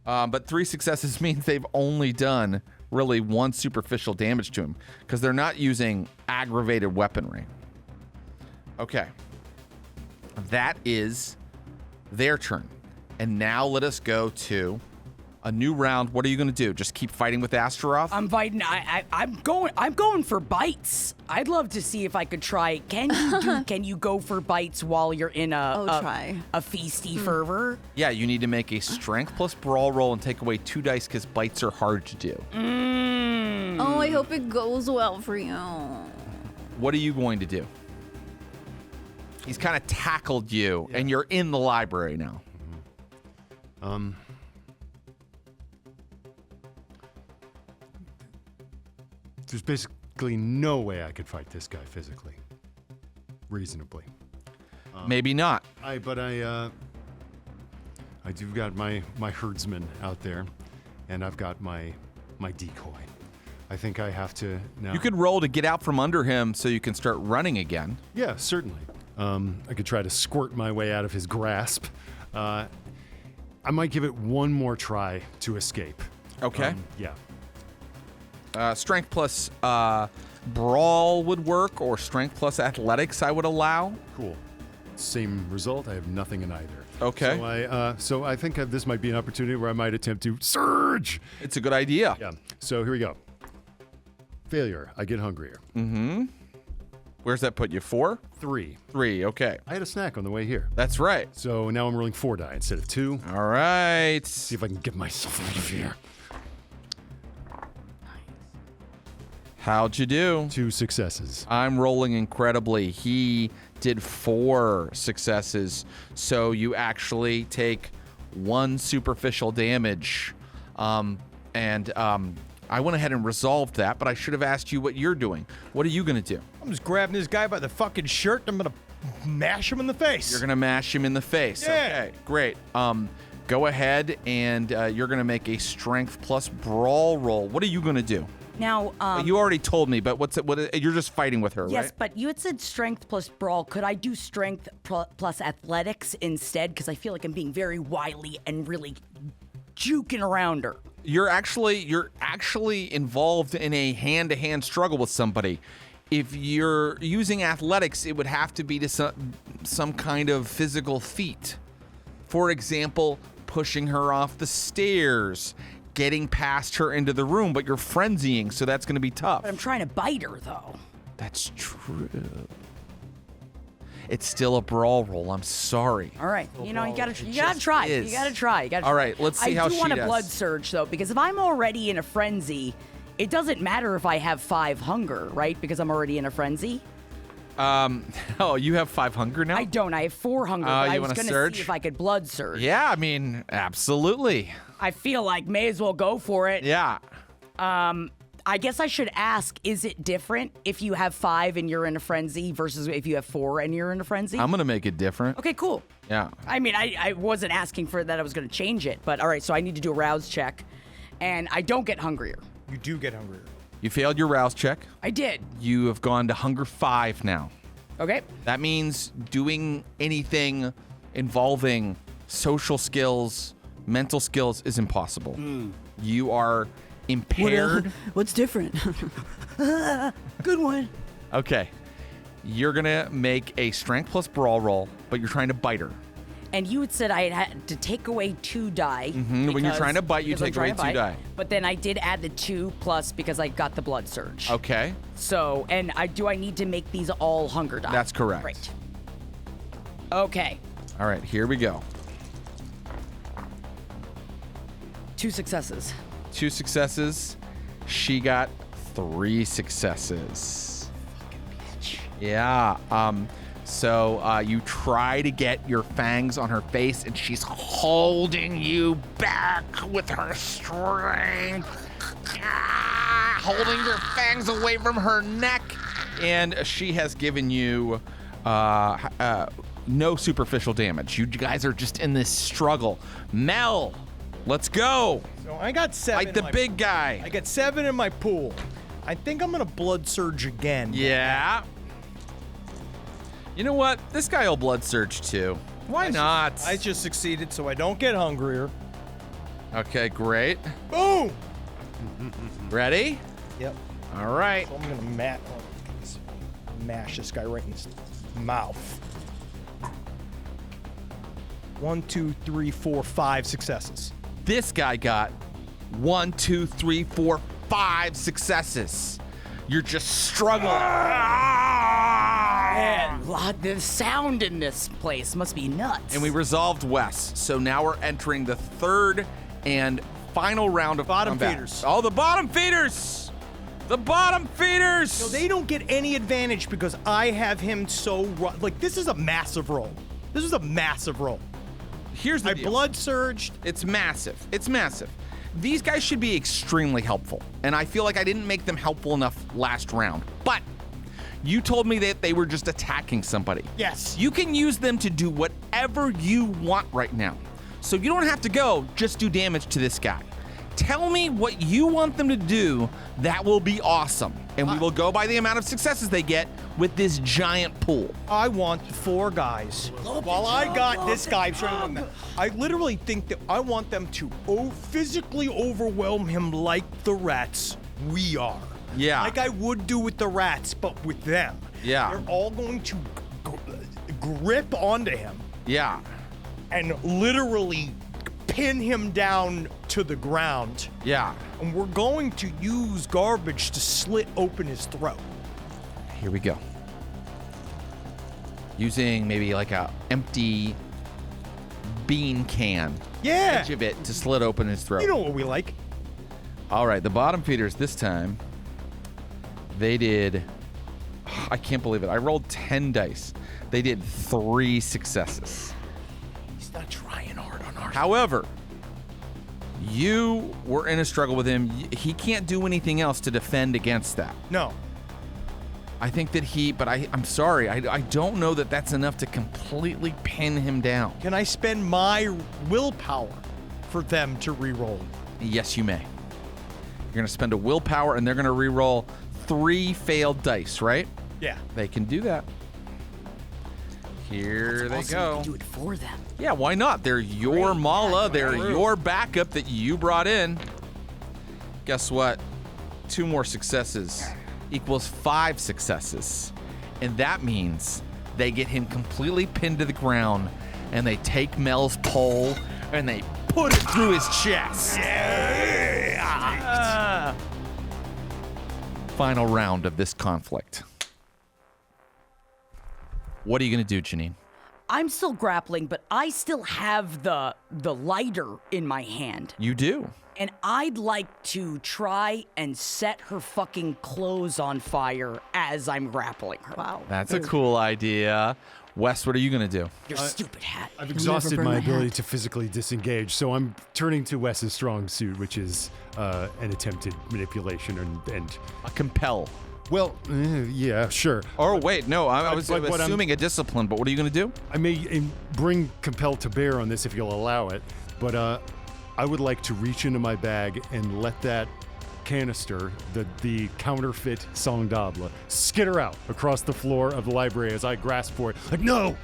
But 3 successes means they've only done really 1 superficial damage to him because they're not using aggravated weaponry. Okay. That is their turn. And now let us go to a new round. What are you going to do? Just keep fighting with Astaroth? I'm fighting. I'm going for bites. I'd love to see if I could try. Can you go for bites while you're in try. a feasty fervor? Yeah, you need to make a strength plus brawl roll and take away 2 dice because bites are hard to do. Oh, I hope it goes well for you. What are you going to do? He's kind of tackled you, and you're in the library now. There's basically no way I could fight this guy physically, reasonably. Maybe not. But I do got my herdsman out there, and I've got my decoy. I think I have to now. You could roll to get out from under him so you can start running again. Yeah, certainly. I could try to squirt my way out of his grasp. I might give it one more try to escape. Okay. Yeah. Strength plus brawl would work, or strength plus athletics I would allow. Cool. Same result. I have nothing in either. Okay. So I think this might be an opportunity where I might attempt to surge. It's a good idea. Yeah. So here we go. Failure. I get hungrier. Mm-hmm. Where's that put you? 4? 3. 3. Okay. I had a snack on the way here. That's right. So now I'm rolling 4 die instead of 2. All right. See if I can get myself out of here. How'd you do? 2 successes. I'm rolling incredibly. He did 4 successes, so you actually take 1 superficial damage. I went ahead and resolved that, but I should have asked you what you're doing. What are you going to do? I'm just grabbing this guy by the fucking shirt and I'm going to mash him in the face. You're going to mash him in the face. Yeah. Okay, great. Go ahead and you're going to make a strength plus brawl roll. What are you going to do? Now, You already told me, but you're just fighting with her, yes, right? but you had said strength plus brawl. Could I do strength plus athletics instead? Because I feel like I'm being very wily and really juking around her. You're actually involved in a hand-to-hand struggle with somebody. If you're using athletics, it would have to be to some kind of physical feat. For example, pushing her off the stairs, getting past her into the room, but you're frenzying, so that's going to be tough. But I'm trying to bite her, though. That's true. It's still a brawl roll. I'm sorry. All right, you gotta just try. is. You gotta try. All right, let's see how I do she want a does. blood surge though, because if I'm already in a frenzy, it doesn't matter if I have 5 hunger, right? Because I'm already in a frenzy. Oh, you have 5 hunger now? I don't. I have 4 hunger. But I you was wanna gonna surge? see if I could blood surge. Yeah, I mean, absolutely. I feel like may as well go for it. Yeah. I guess I should ask, is it different if you have 5 and you're in a frenzy versus if you have 4 and you're in a frenzy? I'm going to make it different. Okay, cool. Yeah. I mean, I wasn't asking for that I was going to change it, but all right, so I need to do a rouse check, and I don't get hungrier. You do get hungrier. You failed your rouse check. I did. You have gone to hunger 5 now. Okay. That means doing anything involving social skills, mental skills is impossible. You are impaired. What's different? Good one. Okay. You're going to make a strength plus brawl roll, but you're trying to bite her. And you had said I had to take away 2 die. When you're trying to bite, you because I'm take away trying to 2 die. But then I did add the 2 plus because I got the blood surge. Okay. So, and do I need to make these all hunger die? That's correct. Great. Okay. All right, here we go. 2 successes. 2 successes. She got 3 successes. Yeah. So you try to get your fangs on her face, and she's holding you back with her strength. Holding your fangs away from her neck. And she has given you no superficial damage. You guys are just in this struggle. Mel, let's go. So I got 7. Like the big guy. I got 7 in my pool. I think I'm gonna blood surge again. Yeah. You know what? This guy will blood surge too. Why not? I just succeeded, so I don't get hungrier. Okay, great. Boom! Ready? Yep. All right. So I'm gonna mash this guy right in his mouth. 1, 2, 3, 4, 5 successes. This guy got 1, 2, 3, 4, 5 successes. You're just struggling. Man, the sound in this place must be nuts. And we resolved Wes. So now we're entering the third and final round of Bottom combat. feeders. Oh, the bottom feeders! The bottom feeders! So they don't get any advantage because I have him so like this is a massive roll. This is a massive roll. Here's the I deal. blood surged. It's massive. It's massive. These guys should be extremely helpful, and I feel like I didn't make them helpful enough last round. But you told me that they were just attacking somebody. Yes. You can use them to do whatever you want right now. So you don't have to go just do damage to this guy. Tell me what you want them to do. That will be awesome. And we will go by the amount of successes they get with this giant pool. I want 4 guys. While I got this guy, I literally think that I want them to physically overwhelm him like the rats we are. Yeah. Like I would do with the rats, but with them. Yeah. They're all going to grip onto him Yeah. and literally pin him down to the ground. Yeah. And we're going to use garbage to slit open his throat. Here we go. Using maybe like a empty bean can. Yeah. Edge of it to slit open his throat. You know what we like. All right, the bottom feeders this time, they did, I can't believe it. I rolled 10 dice. They did 3 successes. He's not trying hard on our. However, you were in a struggle with him. He can't do anything else to defend against that. No. I think that I'm sorry. I don't know that that's enough to completely pin him down. Can I spend my willpower for them to re-roll? Yes, you may. You're going to spend a willpower, and they're going to re-roll 3 failed dice, right? Yeah. They can do that. Here they Awesome, go. you can do it for them. Yeah, why not? They're your mala. They're your backup that you brought in. Guess what? 2 more successes equals 5 successes. And that means they get him completely pinned to the ground, and they take Mel's pole and they put it through his chest. Final round of this conflict. What are you going to do, Janine? I'm still grappling, but I still have the lighter in my hand. You do. And I'd like to try and set her fucking clothes on fire as I'm grappling her. Wow. That's a cool idea. Wes, what are you going to do? Your stupid hat. I've never exhausted burn my my ability hat. to physically disengage, so I'm turning to Wes's strong suit, which is an attempted manipulation and A compel. well, yeah, sure. Or wait, no, I was But what I'm- assuming a discipline, but what are you going to do? I may bring compel to bear on this if you'll allow it, but I would like to reach into my bag and let that canister, the counterfeit sang d'able, skitter out across the floor of the library as I grasp for it. Like, no!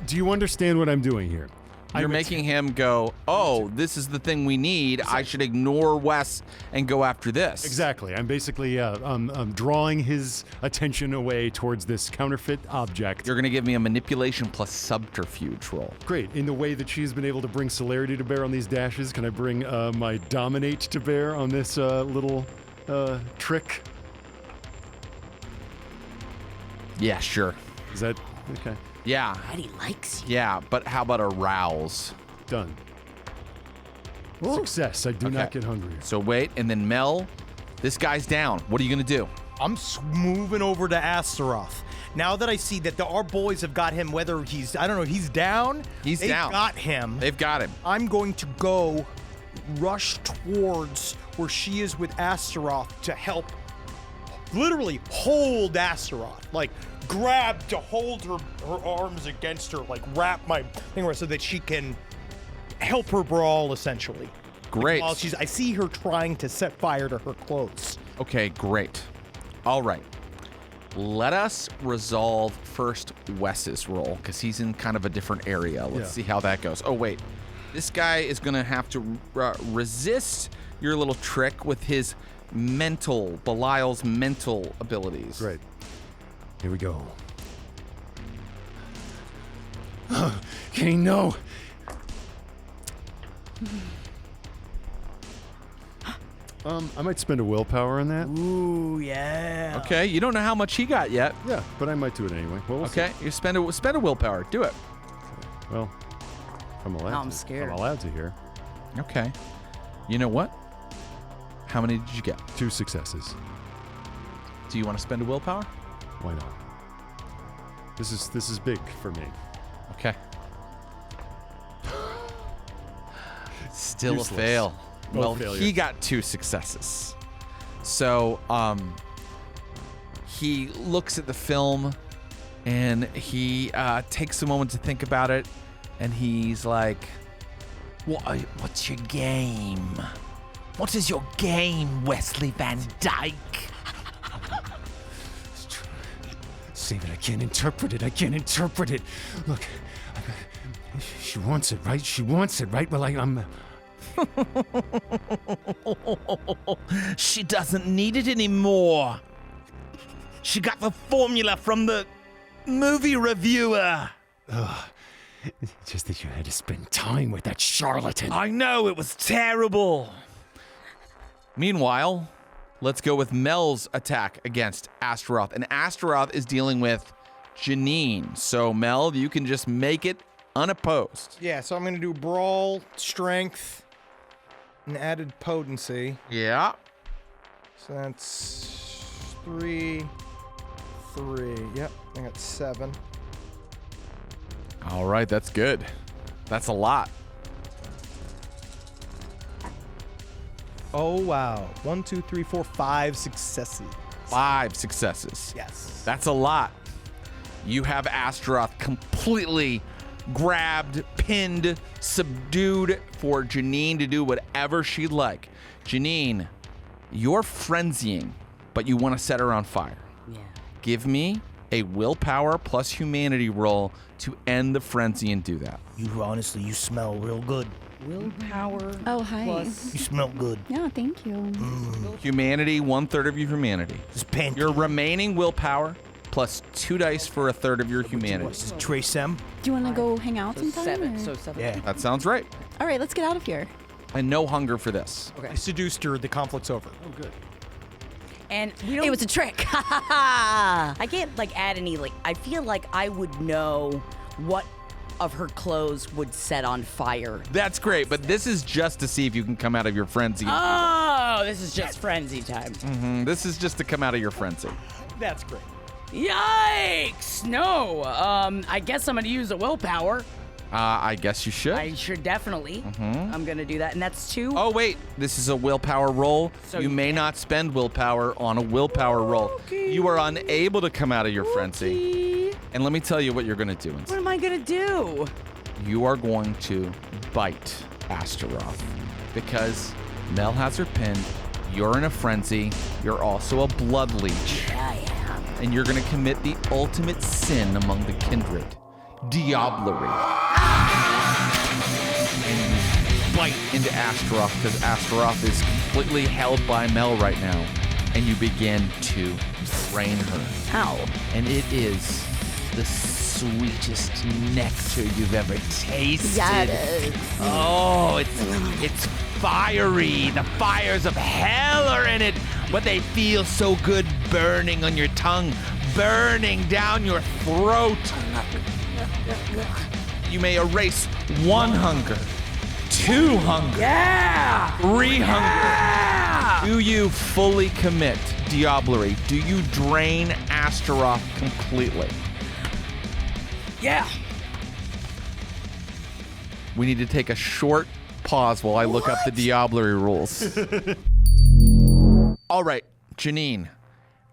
Do you understand what I'm doing here? You're making him go, oh, this is the thing we need. I should ignore Wes and go after this. Exactly. I'm basically I'm drawing his attention away towards this counterfeit object. You're going to give me a manipulation plus subterfuge roll. Great. In the way that she's been able to bring celerity to bear on these dashes, can I bring my dominate to bear on this little trick? Yeah, sure. Is that okay? Yeah. Daddy likes you. Yeah, but how about arouse? Done. Success. I do not get hungry. So wait, and then Mel, this guy's down. What are you going to do? I'm moving over to Astaroth. Now that I see that our boys have got him, whether he's, I don't know, he's down. He's down. They've got him. They've got him. I'm going to go rush towards where she is with Astaroth to help literally hold Astaroth. Like, grab to hold her arms against her, like wrap my thing around so that she can help her brawl, essentially. Great. While I see her trying to set fire to her clothes. Okay, great. All right. Let us resolve first Wes's role, because he's in kind of a different area. Let's see how that goes. Oh, wait. This guy is going to have to resist your little trick with his Belial's mental abilities. Great. Here we go. Okay, no. I might spend a willpower on that. Ooh, yeah. Okay, you don't know how much he got yet. Yeah, but I might do it anyway. Well, we'll Okay, you spend a willpower. Do it. see. Well, if I'm allowed Now I'm to. scared. I'm allowed to here. Okay. You know what? How many did you get? 2 successes. Do you want to spend a willpower? Why not? This is big for me. Okay. Still Useless. a fail. Both Well, failures. he got 2 successes. So, he looks at the film and he takes a moment to think about it, and he's like, What's your game? What is your game, Wesley Van Dyke? Save it. I can't interpret it. Look, she wants it, right? Well, I'm... She doesn't need it anymore. She got the formula from the movie reviewer. Just that you had to spend time with that charlatan. I know, it was terrible. Meanwhile, let's go with Mel's attack against Astaroth. And Astaroth is dealing with Janine. So, Mel, you can just make it unopposed. Yeah, so I'm going to do brawl, strength, and added potency. Yeah. So that's 3. Yep, I got 7. All right, that's good. That's a lot. Oh, wow. 1, 2, 3, 4, 5 successes. 5 successes. Yes. That's a lot. You have Astaroth completely grabbed, pinned, subdued for Janine to do whatever she'd like. Janine, you're frenzying, but you want to set her on fire. Yeah. Give me a willpower plus humanity roll to end the frenzy and do that. You smell real good. Willpower. Oh, hi. Plus You smell good. Yeah, thank you. Humanity, 1/3 of your humanity. This pancake. Your remaining willpower plus 2 dice for 1/3 of your humanity. This is Trace M. Do you want to go hang out so sometime? 7. or- So 7. Yeah. That sounds right. All right, let's get out of here. And no hunger for this. I seduced her. The conflict's over. Oh, good. And we don't. It was a trick. I can't add any. I feel like I would know what of her clothes would set on fire. That's great, but this is just to see if you can come out of your frenzy. Oh, this is just frenzy time. This is just to come out of your frenzy. That's great. Yikes! No. I guess I'm gonna use a willpower. I guess you should. I should definitely. I'm gonna do that, and that's 2. Oh, wait. This is a willpower roll. So you you may can't- not spend willpower on a willpower roll. Okay. You are unable to come out of your frenzy. Okay. And let me tell you what you're going to do What instead. am I gonna do? You are going to bite Astaroth because Mel has her pinned. You're in a frenzy. You're also a blood leech. I am. And you're going to commit the ultimate sin among the kindred. Diablerie. And you bite into Astaroth because Astaroth is completely held by Mel right now. And you begin to drain her. Ow. And it is the sweetest nectar you've ever tasted. Yeah, it is. Oh, it's fiery. The fires of hell are in it, but they feel so good burning on your tongue, burning down your throat. You may erase 1 hunger, 2 hunger, 3 hunger. Do you fully commit Diablerie, do you drain Astaroth completely? Yeah. We need to take a short pause while I look up the Diablerie rules. All right, Janine,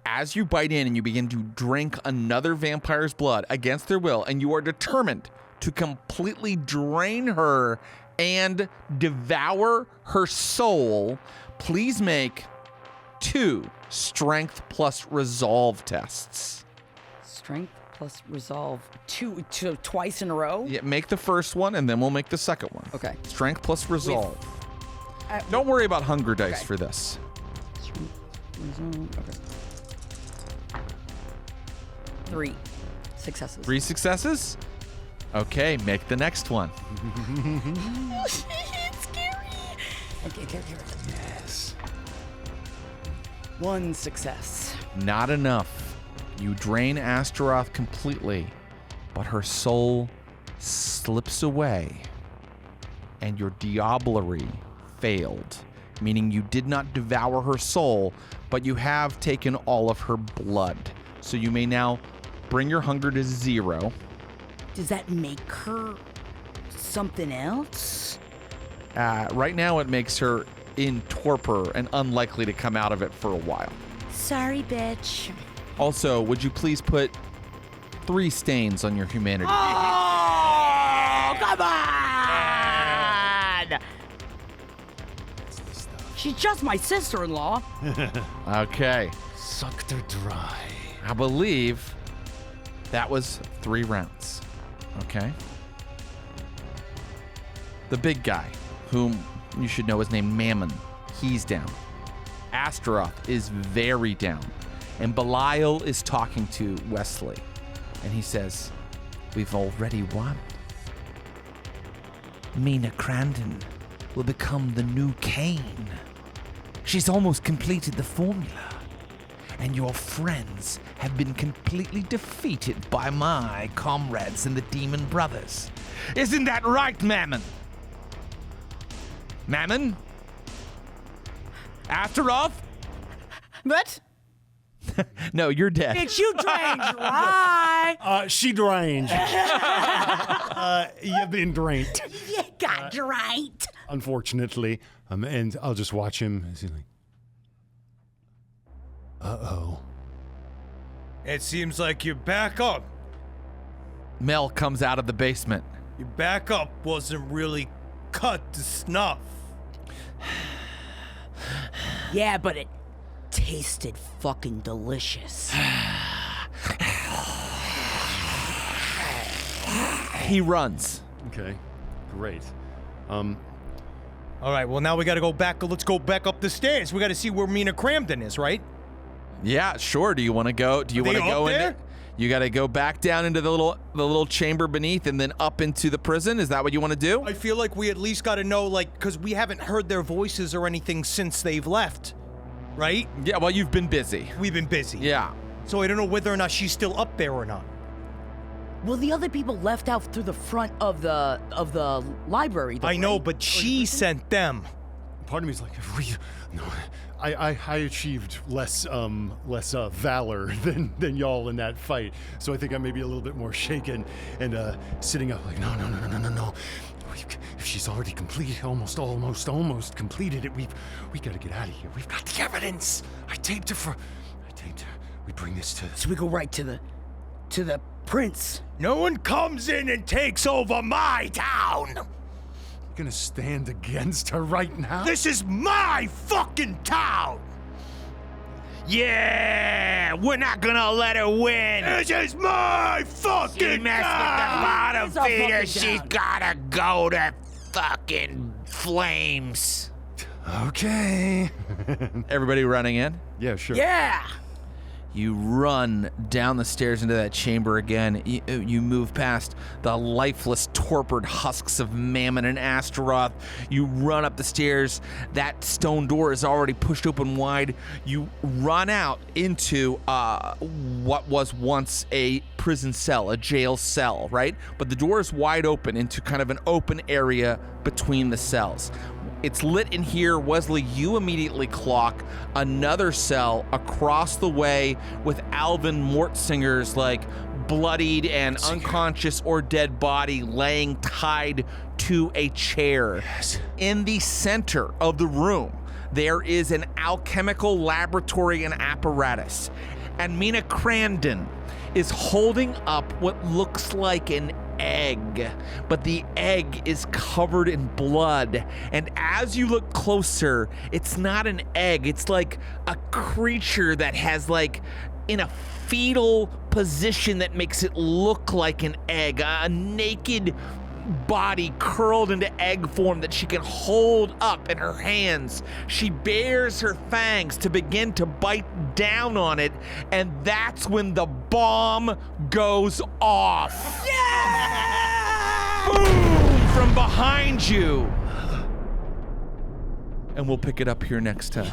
as you bite in and you begin to drink another vampire's blood against their will, and you are determined to completely drain her and devour her soul, please make 2 strength plus resolve tests. Strength plus resolve. Two twice in a row? Yeah, make the first one, and then we'll make the second one. Okay. Strength plus resolve. Don't worry about hunger dice for this. Strength, resolve, okay. 3 successes. 3 successes? Okay, make the next one. It's scary. Okay. Yes. 1 success. Not enough. You drain Astaroth completely, but her soul slips away, and your Diablerie failed, meaning you did not devour her soul, but you have taken all of her blood. So you may now bring your hunger to 0. Does that make her something else? Right now it makes her in torpor and unlikely to come out of it for a while. Sorry, bitch. Also, would you please put 3 stains on your humanity? Oh, come on! She's just my sister-in-law. Okay. Sucked her dry. I believe that was 3 rounds. Okay. The big guy, whom you should know is named Mammon, he's down. Astaroth is very down. And Belial is talking to Wesley. And he says, "We've already won. Mina Crandon will become the new Cain. She's almost completed the formula. And your friends have been completely defeated by my comrades and the Demon Brothers. Isn't that right, Mammon? Mammon? Astaroth? What? No, you're dead. Bitch, you drained dry. She drained. You've been drained. You got drained. Unfortunately. And I'll just watch him as he's like, uh-oh. It seems like your backup. Mel comes out of the basement. Your backup wasn't really cut to snuff. Yeah, but it tasted fucking delicious. He runs. Okay, great. All right, well, now we gotta go back. Let's go back up the stairs. We gotta see where Mina Cramden is, right? Yeah, sure. Do you want to go? Do you want to go in there? You got to go back down into the little chamber beneath and then up into the prison? Is that what you want to do? I feel like we at least gotta know, like, because we haven't heard their voices or anything since they've left, right? Yeah, well, you've been busy. We've been busy. Yeah. So I don't know whether or not she's still up there or not. Well, the other people left out through the front of the library. I know, but she sent them. Part of me is like, no, I achieved less valor than y'all in that fight, so I think I may be a little bit more shaken and sitting up like, no. If she's already completed, almost completed it, we got to get out of here. We've got the evidence. I taped her. We bring this to. So we go right to the prince. No one comes in and takes over my town. You're gonna stand against her right now? This is my fucking town. Yeah, we're not gonna let her win. This is my fucking She messed town. with the bottom feeder. She's gotta go to fucking flames. Okay. Everybody running in? Yeah, sure. Yeah. You run down the stairs into that chamber again. You move past the lifeless, torpid husks of Mammon and Astaroth. You run up the stairs. That stone door is already pushed open wide. You run out into what was once a prison cell, a jail cell, right? But the door is wide open into kind of an open area between the cells. It's lit in here. Wesley, you immediately clock another cell across the way with Alvin Mortsinger's like bloodied and unconscious or dead body laying tied to a chair. Yes. In the center of the room, there is an alchemical laboratory and apparatus. And Mina Crandon is holding up what looks like an egg, but the egg is covered in blood. And as you look closer, it's not an egg. It's like a creature that has like in a fetal position that makes it look like an egg, a naked body curled into egg form that she can hold up in her hands. She bares her fangs to begin to bite down on it, and that's when the bomb goes off. Yeah! Boom! From behind you. And we'll pick it up here next time.